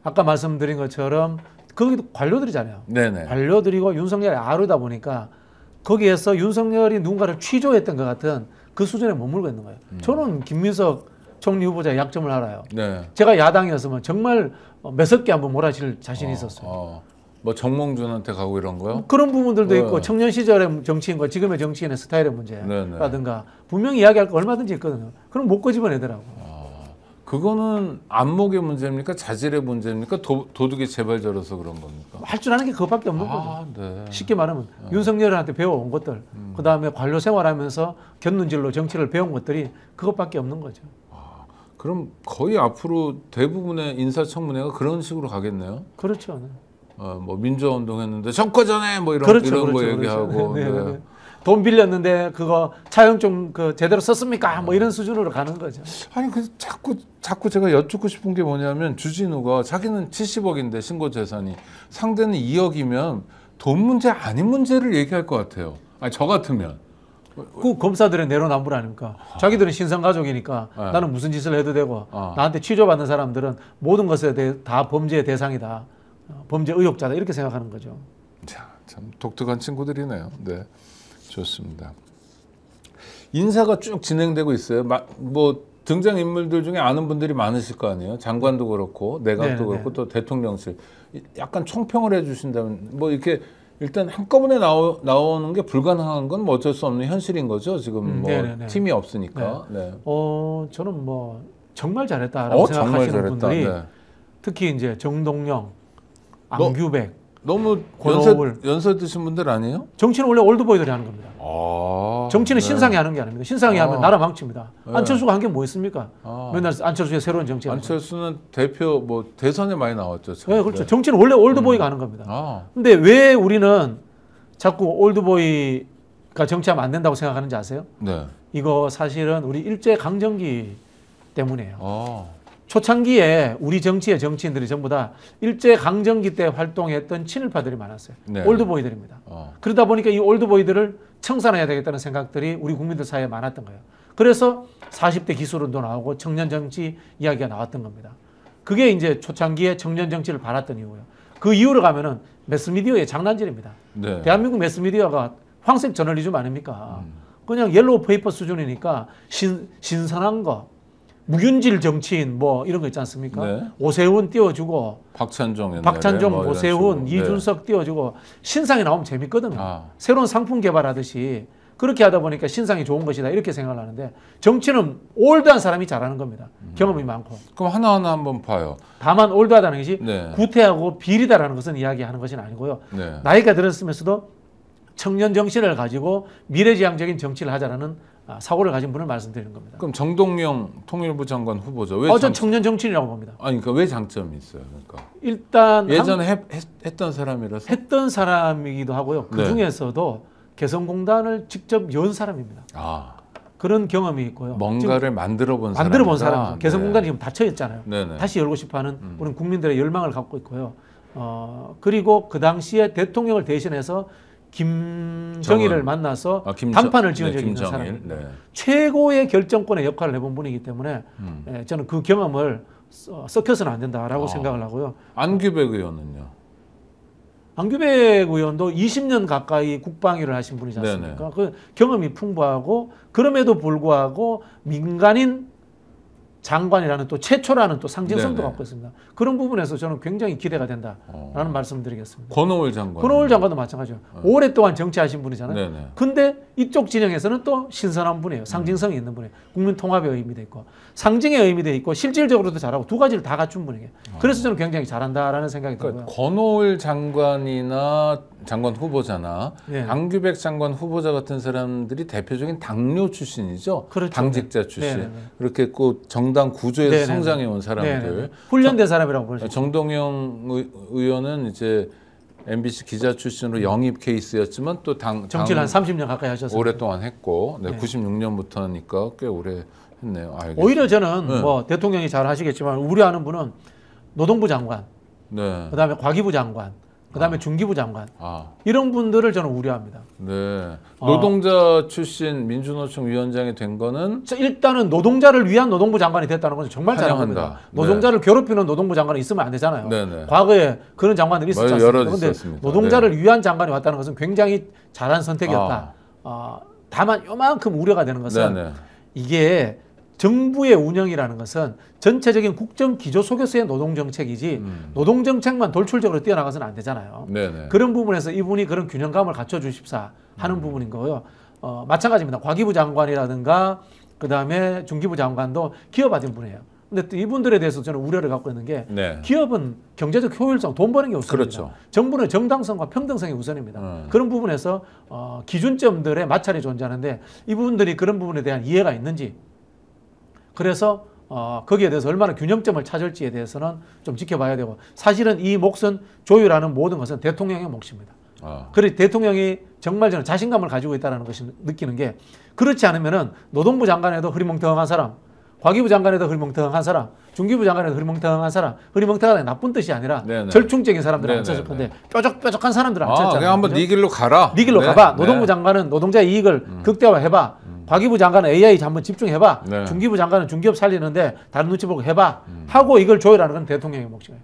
아까 말씀드린 것처럼 거기도 관료들이잖아요. 네네. 관료들이고 윤석열이 아루다 보니까 거기에서 윤석열이 누군가를 취조했던 것 같은 그 수준에 머물고 있는 거예요. 저는 김민석 총리 후보자의 약점을 알아요. 네. 제가 야당이었으면 정말 매섭게 한번 몰아칠 자신이 있었어요. 뭐 정몽준한테 가고 이런 거요? 그런 부분들도 네. 있고 청년 시절의 정치인과 지금의 정치인의 스타일의 네네. 문제라든가 분명히 이야기할 거 얼마든지 있거든요. 그럼 못 꺼집어내더라고. 그거는 안목의 문제입니까? 자질의 문제입니까? 도둑이 제발 저러서 그런 겁니까? 할 줄 아는 게 그것밖에 없는 거죠. 네. 쉽게 말하면 윤석열한테 배워온 것들, 그다음에 관료 생활하면서 곁눈질로 정치를 배운 것들이 그것밖에 없는 거죠. 그럼 거의 앞으로 대부분의 인사청문회가 그런 식으로 가겠네요. 그렇죠. 네. 뭐 민주화 운동했는데 정권전에 뭐 이런 그렇죠, 이런 거 그렇죠, 얘기하고. 그렇죠. 네, 네. 네. 돈 빌렸는데 그거 차용증 그 제대로 썼습니까? 뭐 이런 수준으로 가는 거죠. 아니 그 자꾸 제가 여쭙고 싶은 게 뭐냐면 주진우가 자기는 70억인데 신고 재산이 상대는 2억이면 돈 문제 아닌 문제를 얘기할 것 같아요. 아니 저 같으면. 그 검사들의 내로남불 아닙니까? 자기들은 신상 가족이니까 네. 나는 무슨 짓을 해도 되고 나한테 취조받는 사람들은 모든 것에 대해 다 범죄의 대상이다. 범죄 의혹자다. 이렇게 생각하는 거죠. 자, 참 독특한 친구들이네요. 네, 좋습니다. 인사가 쭉 진행되고 있어요. 뭐 등장 인물들 중에 아는 분들이 많으실 거 아니에요. 장관도 그렇고 내각도 네네. 그렇고 또 대통령실. 약간 총평을 해주신다면 뭐 이렇게 일단 한꺼번에 나오는 게 불가능한 건 뭐 어쩔 수 없는 현실인 거죠. 지금 뭐 네네네. 팀이 없으니까. 네. 저는 뭐 정말 잘했다라고 정말 생각하시는 잘했다. 분들이 네. 특히 이제 정동영, 안규백, 너무 권오울. 연세 드신 분들 아니에요? 정치는 원래 올드보이들이 하는 겁니다. 정치는 네. 신상이 하는 게 아닙니다. 신상이 하면 나라 망칩니다. 네. 안철수가 한 게 뭐 있습니까? 맨날 안철수의 새로운 정치. 안철수는 대표 뭐 대선에 많이 나왔죠. 네, 그렇죠. 정치는 원래 올드보이가 하는 겁니다. 네. 근데 왜 우리는 자꾸 올드보이가 정치하면 안 된다고 생각하는지 아세요? 네. 이거 사실은 우리 일제 강점기 때문이에요. 아. 초창기에 우리 정치의 정치인들이 전부 다 일제 강점기 때 활동했던 친일파들이 많았어요. 네. 올드보이들입니다. 그러다 보니까 이 올드보이들을 청산해야 되겠다는 생각들이 우리 국민들 사이에 많았던 거예요. 그래서 40대 기술운동 나오고 청년 정치 이야기가 나왔던 겁니다. 그게 이제 초창기에 청년 정치를 바랐던 이유고요. 그 이후로 가면은 매스미디어의 장난질입니다. 네. 대한민국 매스미디어가 황색 저널리즘 아닙니까? 그냥 옐로우 페이퍼 수준이니까 신선한 거, 무균질 정치인 뭐 이런 거 있지 않습니까? 네. 오세훈 띄워주고 박찬종, 박찬종, 이런 오세훈, 식으로. 이준석 띄워주고 신상이 나오면 재밌거든요. 아. 새로운 상품 개발하듯이 그렇게 하다 보니까 신상이 좋은 것이다 이렇게 생각을 하는데 정치는 올드한 사람이 잘하는 겁니다. 경험이 많고. 그럼 하나하나 한번 봐요. 다만 올드하다는 것이 네. 구태하고 비리다라는 것은 이야기하는 것은 아니고요. 네. 나이가 들었으면서도 청년 정신을 가지고 미래지향적인 정치를 하자라는 사고를 가진 분을 말씀드리는 겁니다. 그럼 정동영 통일부 장관 후보죠. 왜 전 청년 정치인이라고 봅니다. 아니 그러니까 왜 장점이 있어요? 그러니까 일단 예전에 했던 사람이라서. 했던 사람이기도 하고요. 그 네. 중에서도 개성공단을 직접 연 사람입니다. 아. 그런 경험이 있고요. 뭔가를 만들어 본 사람이죠. 네. 개성공단이 지금 닫혀 있잖아요. 네네. 다시 열고 싶어하는 우리 국민들의 열망을 갖고 있고요. 그리고 그 당시에 대통령을 대신해서 김정일을 만나서 단판을 지은 적이 있는 사람입니다. 네. 최고의 결정권의 역할을 해본 분이기 때문에 저는 그 경험을 썩혀서는 안 된다라고 생각을 하고요. 안규백 의원은요? 안규백 의원도 20년 가까이 국방위를 하신 분이지 않습니까? 그 경험이 풍부하고 그럼에도 불구하고 민간인 장관이라는 또 최초라는 또 상징성도 네네. 갖고 있습니다. 그런 부분에서 저는 굉장히 기대가 된다라는 말씀드리겠습니다. 권오을 장관. 권오을 장관도 마찬가지죠. 오랫동안 정치하신 분이잖아요. 네네. 근데 이쪽 진영에서는 또 신선한 분이에요. 상징성이 있는 분이에요. 국민 통합의 의미도 있고 상징의 의미도 있고 실질적으로도 잘하고 두 가지를 다 갖춘 분이에요. 그래서 저는 굉장히 잘한다라는 생각이 들고요. 그러니까 권오을 장관이나 장관 후보자나 네. 강규백 장관 후보자 같은 사람들이 대표적인 당뇨 출신이죠. 그렇죠. 당직자 출신. 네네네. 그렇게 그 정당 구조에서 네네네. 성장해 온 사람들. 네네네. 훈련된 사람이라고 볼 수 있죠. 정동영 의원은 이제 MBC 기자 출신으로 영입 케이스였지만 또 정치를 한 30년 가까이 하셨어요. 오랫동안 했고, 네, 네. 96년부터니까 꽤 오래 했네요. 알겠습니다. 오히려 저는 네. 뭐 대통령이 잘 하시겠지만 우려하는 분은 노동부 장관, 네. 그다음에 과기부 장관, 그다음에 중기부 장관 아, 이런 분들을 저는 우려합니다. 네. 노동자 출신 민주노총 위원장이 된 거는 일단은 노동자를 위한 노동부 장관이 됐다는 것은 정말 잘한 환영한다. 겁니다. 노동자를 괴롭히는 노동부 장관이 있으면 안 되잖아요. 네네. 과거에 그런 장관들이 있었지 여러 않습니까? 그런데 있었습니다. 노동자를 위한 장관이 왔다는 것은 굉장히 잘한 선택이었다. 다만 요만큼 우려가 되는 것은 네네. 이게 정부의 운영이라는 것은 전체적인 국정 기조 속에서의 노동 정책이지 노동 정책만 돌출적으로 뛰어나가서는 안 되잖아요. 네네. 그런 부분에서 이분이 그런 균형감을 갖춰 주십사 하는 부분인 거고요. 마찬가지입니다. 과기부 장관이라든가 그다음에 중기부 장관도 기업화된 분이에요. 근데 또 이분들에 대해서 저는 우려를 갖고 있는 게 네. 기업은 경제적 효율성, 돈 버는 게 우선입니다. 그렇죠. 정부는 정당성과 평등성이 우선입니다. 그런 부분에서 기준점들의 마찰이 존재하는데 이 부분들이 그런 부분에 대한 이해가 있는지 그래서 거기에 대해서 얼마나 균형점을 찾을지에 대해서는 좀 지켜봐야 되고 사실은 이 몫은 조율하는 모든 것은 대통령의 몫입니다. 그래서 대통령이 정말 저는 자신감을 가지고 있다는 것을 느끼는 게 그렇지 않으면은 노동부 장관에도 흐리멍텅한 사람, 과기부 장관에도 흐리멍텅한 사람, 중기부 장관에도 흐리멍텅한 사람, 흐리멍텅하다는 나쁜 뜻이 아니라 네네. 절충적인 사람들을 네네. 앉혔을 건데 뾰족뾰족한 사람들을 앉혔잖아요. 그냥 한번 그죠? 네 길로 가라. 네 길로 네. 가봐. 네. 노동부 장관은 노동자의 이익을 극대화해봐. 과기부 장관은 AI 한번 집중해봐. 네. 중기부 장관은 중기업 살리는데 다른 눈치 보고 해봐. 하고 이걸 조율하는 건 대통령의 몫이에요.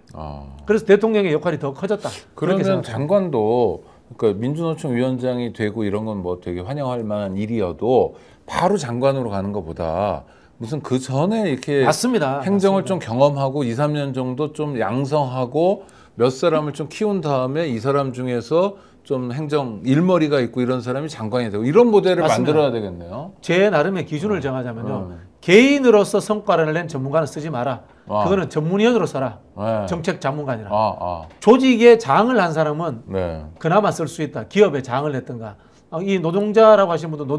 그래서 대통령의 역할이 더 커졌다. 그렇게 그러면 생각합니다. 장관도 그러니까 민주노총 위원장이 되고 이런 건 뭐 되게 환영할 만한 일이어도 바로 장관으로 가는 것보다 무슨 그 전에 이렇게 맞습니다. 행정을 맞습니다. 좀 경험하고 2, 3년 정도 좀 양성하고 몇 사람을 좀 키운 다음에 이 사람 중에서 좀 행정 일머리가 있고 이런 사람이 장관이 되고 이런 모델을 맞습니다. 만들어야 되겠네요. 제 나름의 기준을 정하자면요. 개인으로서 성과를 낸 전문가는 쓰지 마라. 그거는 전문위원으로 써라. 네. 정책 전문가니라. 아. 조직의 장을 한 사람은 네. 그나마 쓸 수 있다. 기업에 장을 냈던가. 이 노동자라고 하신 분도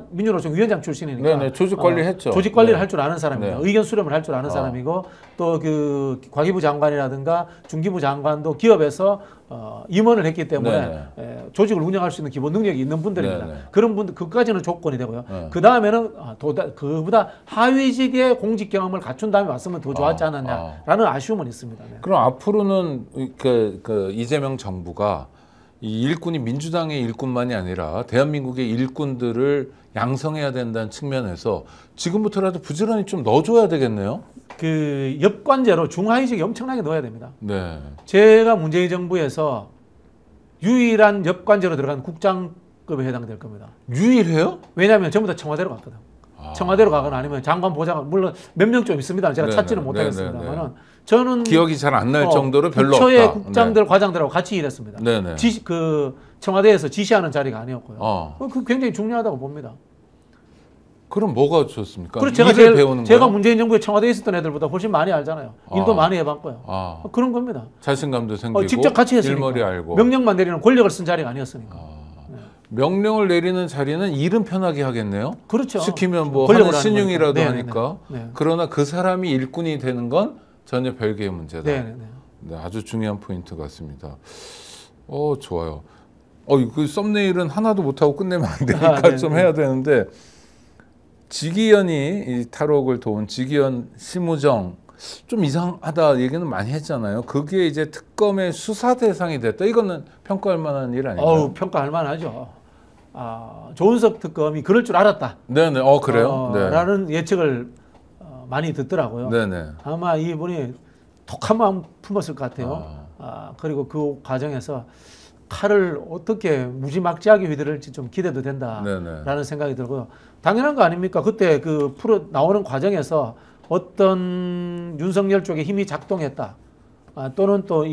민주노총 위원장 출신이니까 네네, 조직 관리했죠. 조직 관리를 네. 할 줄 아는 사람입니다. 네. 의견 수렴을 할 줄 아는 사람이고 또 그 과기부 장관이라든가 중기부 장관도 기업에서 임원을 했기 때문에 조직을 운영할 수 있는 기본 능력이 있는 분들입니다. 네네. 그런 분들 그까지는 조건이 되고요. 네. 그 다음에는 그보다 하위직의 공직 경험을 갖춘 다음에 왔으면 더 좋았지 않았냐라는 아쉬움은 있습니다. 네. 그럼 앞으로는 그 이재명 정부가 이 일꾼이 민주당의 일꾼만이 아니라 대한민국의 일꾼들을 양성해야 된다는 측면에서 지금부터라도 부지런히 좀 넣어줘야 되겠네요. 그 엽관제로 중하위직이 엄청나게 넣어야 됩니다. 네. 제가 문재인 정부에서 유일한 엽관제로 들어간 국장급에 해당될 겁니다. 유일해요? 왜냐하면 전부 다 청와대로 갔거든. 청와대로 가거나 아니면 장관 보좌관 물론 몇 명 좀 있습니다. 제가 네네. 찾지는 못하겠습니다만은 저는 기억이 잘 안 날 정도로 별로 부처의 없다. 국장들 과장들하고 같이 일했습니다. 네네. 그 청와대에서 지시하는 자리가 아니었고요. 그 굉장히 중요하다고 봅니다. 그럼 뭐가 좋습니까? 그리고 제가 문재인 정부에 청와대에 있었던 애들보다 훨씬 많이 알잖아요. 일도 많이 해봤고요. 그런 겁니다. 자신감도 생기고 직접 같이 했으니까. 일머리 알고 명령만 내리는 권력을 쓴 자리가 아니었으니까. 명령을 내리는 자리는 일은 편하게 하겠네요. 그렇죠. 시키면 뭐 권력을 하는 하는 신용이라도 거니까. 하니까. 네. 그러나 그 사람이 일꾼이 되는 건 전혀 별개의 문제다. 네. 네, 아주 중요한 포인트 같습니다. 좋아요. 그 썸네일은 하나도 못하고 끝내면 안 되니까 좀 해야 되는데 지기현이 이 탈옥을 도운 지기현 심우정 좀 이상하다 얘기는 많이 했잖아요. 그게 이제 특검의 수사 대상이 됐다. 이거는 평가할 만한 일 아닌가요? 평가할 만하죠. 조은석 특검이 그럴 줄 알았다. 네네. 그래요? 네. 라는 예측을 많이 듣더라고요. 네네. 아마 이분이 독한 마음 품었을 것 같아요. 그리고 그 과정에서 칼을 어떻게 무지막지하게 휘두를지 좀 기대도 된다라는 네네. 생각이 들고요. 당연한 거 아닙니까? 그때 그 나오는 과정에서 어떤 윤석열 쪽에 힘이 작동했다. 또는 또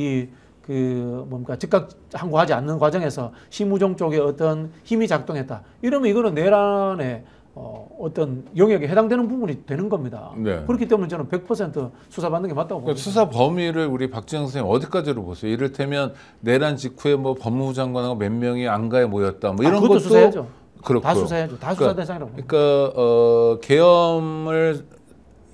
뭡니까 즉각 항고하지 않는 과정에서 심우정 쪽에 어떤 힘이 작동했다. 이러면 이거는 내란의 어떤 영역에 해당되는 부분이 되는 겁니다. 네. 그렇기 때문에 저는 100% 수사받는 게 맞다고 봅니다. 그러니까 수사 범위를 우리 박지영 선생님 어디까지로 보세요? 이를테면 내란 직후에 뭐 법무부 장관하고 몇 명이 안가에 모였다. 뭐 이런 그것도 것도 수사해야죠. 그렇고. 다 수사해야죠. 다 수사 대상이라고 봅니다. 그러니까 계엄을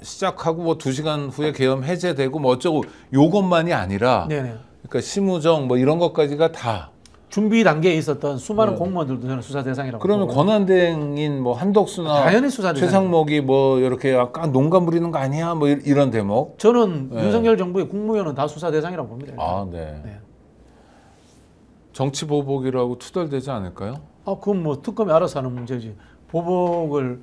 시작하고 뭐 2시간 후에 계엄 해제되고 뭐 어쩌고 요것만이 아니라 네네. 그러니까 심우정 뭐 이런 것까지가 다 준비 단계에 있었던 수많은 네. 공무원들도 저는 수사 대상이라고 그러면 보고요. 권한대행인 뭐 한덕수나 당연히 수사 대상. 최상목이 뭐 이렇게 약간 농간 부리는 거 아니야? 뭐 이런 대목. 저는 네. 윤석열 정부의 국무위원은 다 수사 대상이라고 봅니다. 아, 네. 네. 정치 보복이라고 투덜대지 않을까요? 그건 뭐 특검이 알아서 하는 문제지. 보복을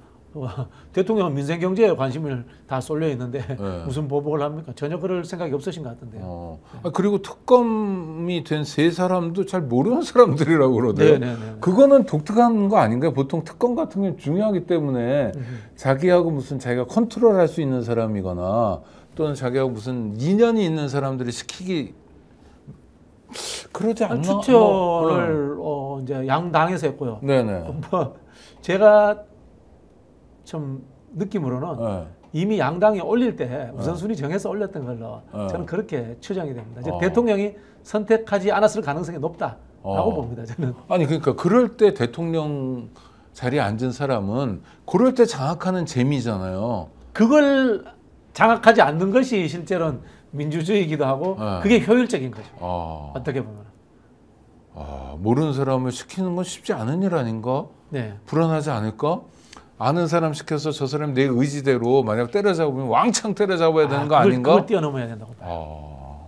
대통령은 민생 경제에 관심을 다 쏠려 있는데 네. 무슨 보복을 합니까? 전혀 그럴 생각이 없으신 것 같은데요. 그리고 특검이 된 3사람도 잘 모르는 사람들이라고 그러대요. 네네네. 그거는 독특한 거 아닌가요? 보통 특검 같은 게 중요하기 때문에 자기하고 무슨 자기가 컨트롤할 수 있는 사람이거나 또는 자기하고 무슨 인연이 있는 사람들이 시키기 그러지 않나? 추천을 이제 양당에서 했고요. 네네. 뭐 제가 좀 느낌으로는 네. 이미 양당이 올릴 때 우선순위 정해서 올렸던 걸로 네. 저는 그렇게 추정이 됩니다. 이제 어. 대통령이 선택하지 않았을 가능성이 높다라고 어. 봅니다. 저는. 아니 그러니까 그럴 때 대통령 자리에 앉은 사람은 그럴 때 장악하는 재미잖아요. 그걸 장악하지 않는 것이 실제로는 민주주의이기도 하고 네. 그게 효율적인 거죠. 아, 어떻게 보면. 모르는 사람을 시키는 건 쉽지 않은 일 아닌가? 네. 불안하지 않을까? 아는 사람 시켜서 저 사람 내 의지대로 만약 때려잡으면 왕창 때려잡아야 되는 거 아닌가? 그걸 뛰어넘어야 된다고 봐요.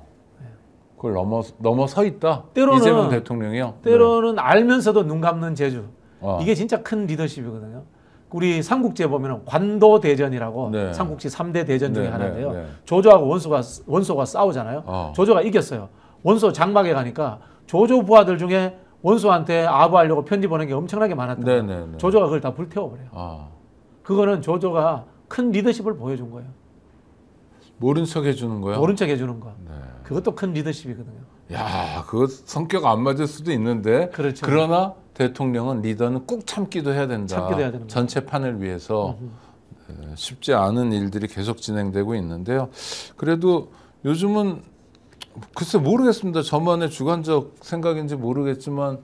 그걸 넘어서 있다. 때로는- 이재명 대통령이요. 때로는 알면서도 눈 감는 재주. 네. 이게 진짜 큰 리더십이거든요. 우리 삼국지에 보면 관도 대전이라고 네. 삼국지 3대 대전 중에 네, 하나인데요. 네, 네. 조조하고 원소가 싸우잖아요. 조조가 이겼어요. 원소 장막에 가니까 조조 부하들 중에 원소한테 아부하려고 편지 보낸 게 엄청나게 많았던 네, 거예요. 네, 네. 조조가 그걸 다 불태워버려요. 그거는 조조가 큰 리더십을 보여준 거예요. 모른 척 해주는 거야. 모른 척 해주는 거. 네. 그것도 큰 리더십이거든요. 야, 그거 성격 안 맞을 수도 있는데. 그렇죠. 그러나 대통령은 리더는 꾹 참기도 해야 된다. 참기도 해야 되는 거예요. 전체 판을 위해서 쉽지 않은 일들이 계속 진행되고 있는데요. 그래도 요즘은 글쎄 모르겠습니다. 저만의 주관적 생각인지 모르겠지만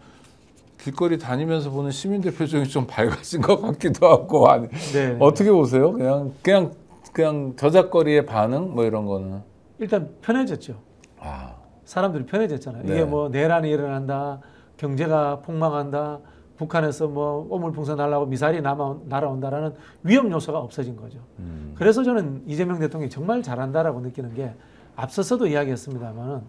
길거리 다니면서 보는 시민들 표정이 좀 밝아진 것 같기도 하고 아니, 네. 어떻게 보세요? 그냥 저작거리의 반응 뭐 이런 거는 일단 편해졌죠. 사람들이 편해졌잖아요. 네. 이게 뭐 내란이 일어난다, 경제가 폭망한다, 북한에서 뭐 오물풍선 날라고 미사일이 날아온다라는 위험 요소가 없어진 거죠. 그래서 저는 이재명 대통령이 정말 잘한다라고 느끼는 게 앞서서도 이야기했습니다만은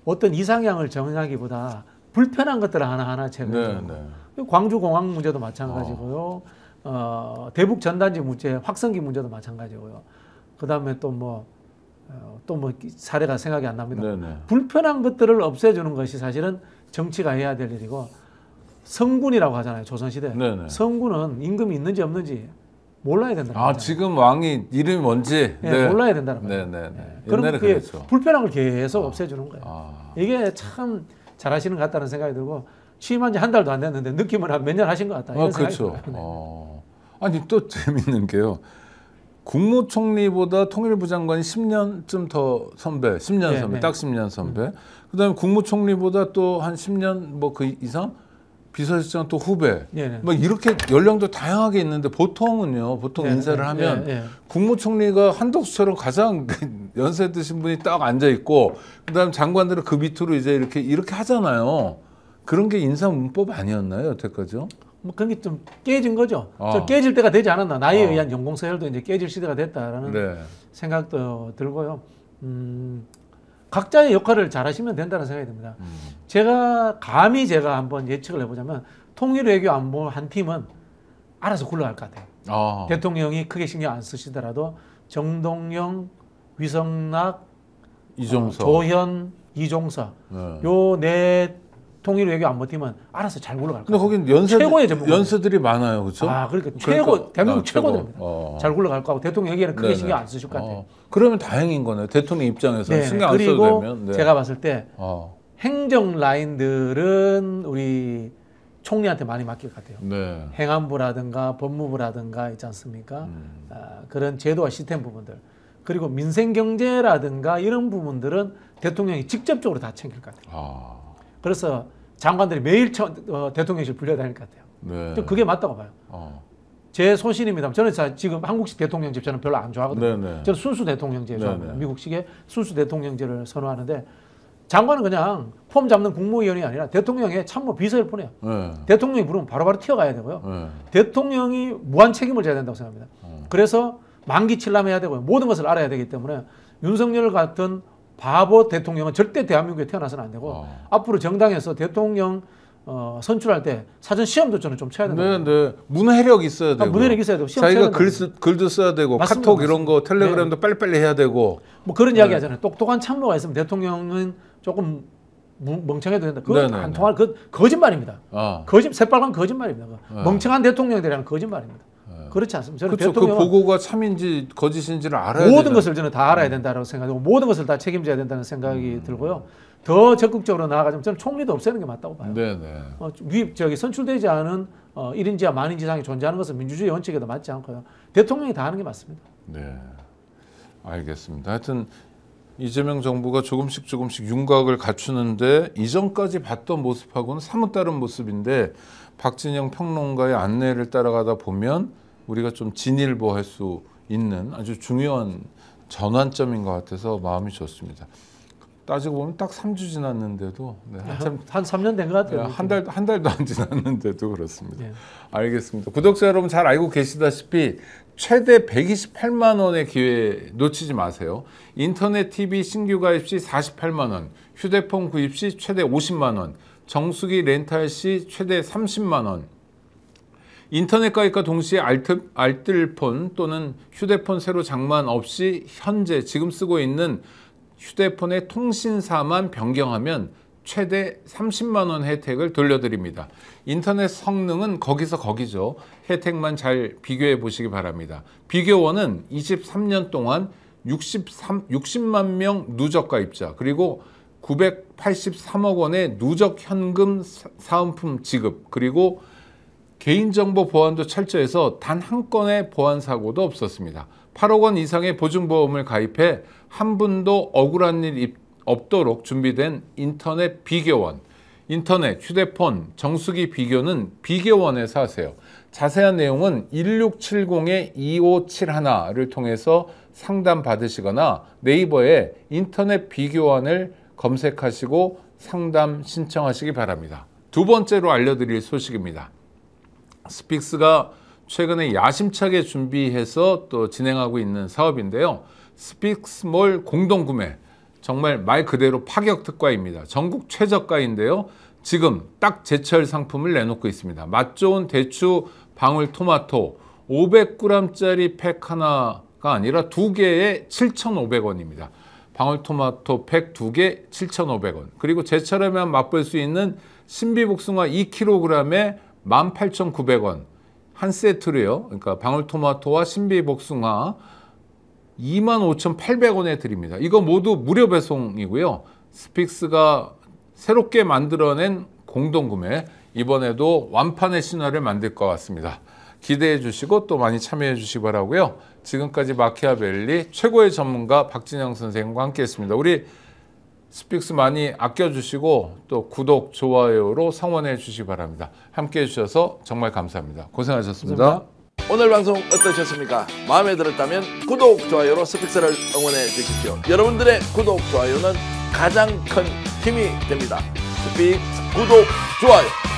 어떤 이상향을 정하기보다 불편한 것들을 하나하나 제거해주는 네, 거예요. 광주공항 문제도 마찬가지고요. 대북 전단지 문제, 확성기 문제도 마찬가지고요. 그 다음에 또 뭐 사례가 생각이 안 납니다. 네네. 불편한 것들을 없애주는 것이 사실은 정치가 해야 될 일이고 성군이라고 하잖아요. 조선시대. 네네. 성군은 임금이 있는지 없는지 몰라야 된다는 거죠. 지금 왕이 이름이 뭔지 네, 몰라야 된다는 거죠. 네네네. 그럼 옛날에 그게 그랬죠. 불편함을 계속 없애주는 거예요. 이게 참 잘하시는 것 같다는 생각이 들고 취임한 지 한 달도 안 됐는데 느낌은 한 몇 년 하신 것 같다. 이런 생각이 그렇죠. 들어요. 아니 또 재밌는 게요. 국무총리보다 통일부 장관이 10년쯤 더 선배, 10년 네, 선배, 네. 딱 10년 선배. 그다음에 국무총리보다 또 한 10년 뭐 그 이상 비서실장 또 후배. 네, 네. 뭐 이렇게 연령도 다양하게 있는데 보통은요. 보통 네, 인사를 네, 하면 네, 네. 국무총리가 한덕수처럼 가장 연세 드신 분이 딱 앉아 있고 그다음 장관들은 그 밑으로 이제 이렇게 하잖아요. 그런 게 인사 문법 아니었나요, 여태까지요? 뭐 그런 게 좀 깨진 거죠. 저 깨질 때가 되지 않았나. 나이에 의한 연공 서열도 이제 깨질 시대가 됐다라는 네. 생각도 들고요. 각자의 역할을 잘하시면 된다는 생각이 듭니다. 제가 한번 예측을 해보자면 통일 외교 안보 한 팀은 알아서 굴러갈 것 같아요. 대통령이 크게 신경 안 쓰시더라도 정동영, 위성락, 이종석, 조현, 이종석 네. 요 네 통일 외교 안 버티면 알아서 잘 굴러갈 근데 거예요. 거긴 최고의 전문가. 연세들이 많아요, 그렇죠? 그러니까 최고 대한민국 최고입니다. 최고. 잘 굴러갈 거고 대통령에게는 크게 네네. 신경 안 쓰실 것 같아요. 그러면 다행인 거네요. 대통령 입장에서 네. 신경 안 써도 그리고 되면. 네. 제가 봤을 때 어. 행정 라인들은 우리 총리한테 많이 맡길 것 같아요. 네. 행안부라든가 법무부라든가 있지 않습니까? 그런 제도와 시스템 부분들. 그리고 민생경제라든가 이런 부분들은 대통령이 직접적으로 다 챙길 것 같아요. 그래서 장관들이 매일 대통령실 불려다닐 것 같아요. 네. 그게 맞다고 봐요. 제 소신입니다. 저는 지금 한국식 대통령제 저는 별로 안 좋아하거든요. 네네. 저는 순수 대통령제 좋아합니다. 네네. 미국식의 순수 대통령제를 선호하는데 장관은 그냥 폼 잡는 국무위원이 아니라 대통령의 참모 비서일 뿐이에요. 네. 대통령이 부르면 바로바로 튀어가야 되고요. 네. 대통령이 무한 책임을 져야 된다고 생각합니다. 그래서 만기칠람해야 되고요. 모든 것을 알아야 되기 때문에 윤석열 같은 바보 대통령은 절대 대한민국에 태어나서는 안 되고 앞으로 정당에서 대통령 선출할 때 사전 시험도 저는 좀 쳐야 된다. 네. 문해력 있어야 되고. 문해력 있어야 되고 시험 자기가 쳐야 된다. 글도 써야 되고 맞습니다, 카톡 이런 거 텔레그램도 빨리빨리 해야 되고. 뭐 그런 이야기 하잖아요. 똑똑한 참모가 있으면 대통령은 조금 멍청해도 된다. 그건 네네네. 안 통할 거짓말입니다. 새빨간 거짓말입니다. 멍청한 대통령들이라는 거짓말입니다. 그렇지 않습니다. 저는 그렇죠. 그 대통령은 보고가 참인지 거짓인지를 알아야 모든 되잖아요. 것을 저는 다 알아야 된다고 생각하고 모든 것을 다 책임져야 된다는 생각이 들고요. 더 적극적으로 나아가자면 저는 총리도 없애는 게 맞다고 봐요. 네네. 선출되지 않은 1인지와 만인지상이 존재하는 것은 민주주의 원칙에도 맞지 않고요. 대통령이 다 하는 게 맞습니다. 네. 알겠습니다. 하여튼 이재명 정부가 조금씩 윤곽을 갖추는데 이전까지 봤던 모습하고는 사뭇 다른 모습인데 박진영 평론가의 안내를 따라가다 보면 우리가 좀 진일보할 수 있는 아주 중요한 전환점인 것 같아서 마음이 좋습니다. 따지고 보면 딱 3주 지났는데도 한 3년 된 것 같아요. 한 달도 안 지났는데도 그렇습니다. 네. 알겠습니다. 구독자 여러분 잘 알고 계시다시피 최대 128만 원의 기회 놓치지 마세요. 인터넷 TV 신규 가입 시 48만 원, 휴대폰 구입 시 최대 50만 원, 정수기 렌탈 시 최대 30만 원, 인터넷 가입과 동시에 알뜰폰 또는 휴대폰 새로 장만 없이 현재 지금 쓰고 있는 휴대폰의 통신사만 변경하면 최대 30만 원 혜택을 돌려드립니다. 인터넷 성능은 거기서 거기죠. 혜택만 잘 비교해 보시기 바랍니다. 비교원은 23년 동안 60만 명 누적 가입자 그리고 983억 원의 누적 현금 사은품 지급 그리고 개인정보 보안도 철저해서 단 한 건의 보안 사고도 없었습니다. 8억 원 이상의 보증보험을 가입해 한 분도 억울한 일 없도록 준비된 인터넷 비교원. 인터넷, 휴대폰, 정수기 비교는 비교원에서 하세요. 자세한 내용은 1670-2571를 통해서 상담 받으시거나 네이버에 인터넷 비교원을 검색하시고 상담 신청하시기 바랍니다. 두 번째로 알려드릴 소식입니다. 스픽스가 최근에 야심차게 준비해서 또 진행하고 있는 사업인데요. 스픽스몰 공동구매, 정말 말 그대로 파격 특가입니다. 전국 최저가인데요. 지금 딱 제철 상품을 내놓고 있습니다. 맛 좋은 대추 방울토마토 500g짜리 팩 하나가 아니라 2개에 7,500원입니다. 방울토마토 팩 2개 7,500원. 그리고 제철에만 맛볼 수 있는 신비복숭아 2kg에 18,900원. 한 세트로요. 그러니까 방울토마토와 신비복숭아 25,800원에 드립니다. 이거 모두 무료 배송이고요. 스픽스가 새롭게 만들어낸 공동구매, 이번에도 완판의 신화를 만들 것 같습니다. 기대해 주시고 또 많이 참여해 주시기 바라고요. 지금까지 마키아벨리 최고의 전문가 박진영 선생님과 함께했습니다. 우리 스픽스 많이 아껴주시고 또 구독, 좋아요로 성원해 주시기 바랍니다. 함께해 주셔서 정말 감사합니다. 고생하셨습니다. 감사합니다. 오늘 방송 어떠셨습니까? 마음에 들었다면 구독, 좋아요로 스픽스를 응원해 주십시오. 여러분들의 구독, 좋아요는 가장 큰 힘이 됩니다. 스픽스 구독, 좋아요.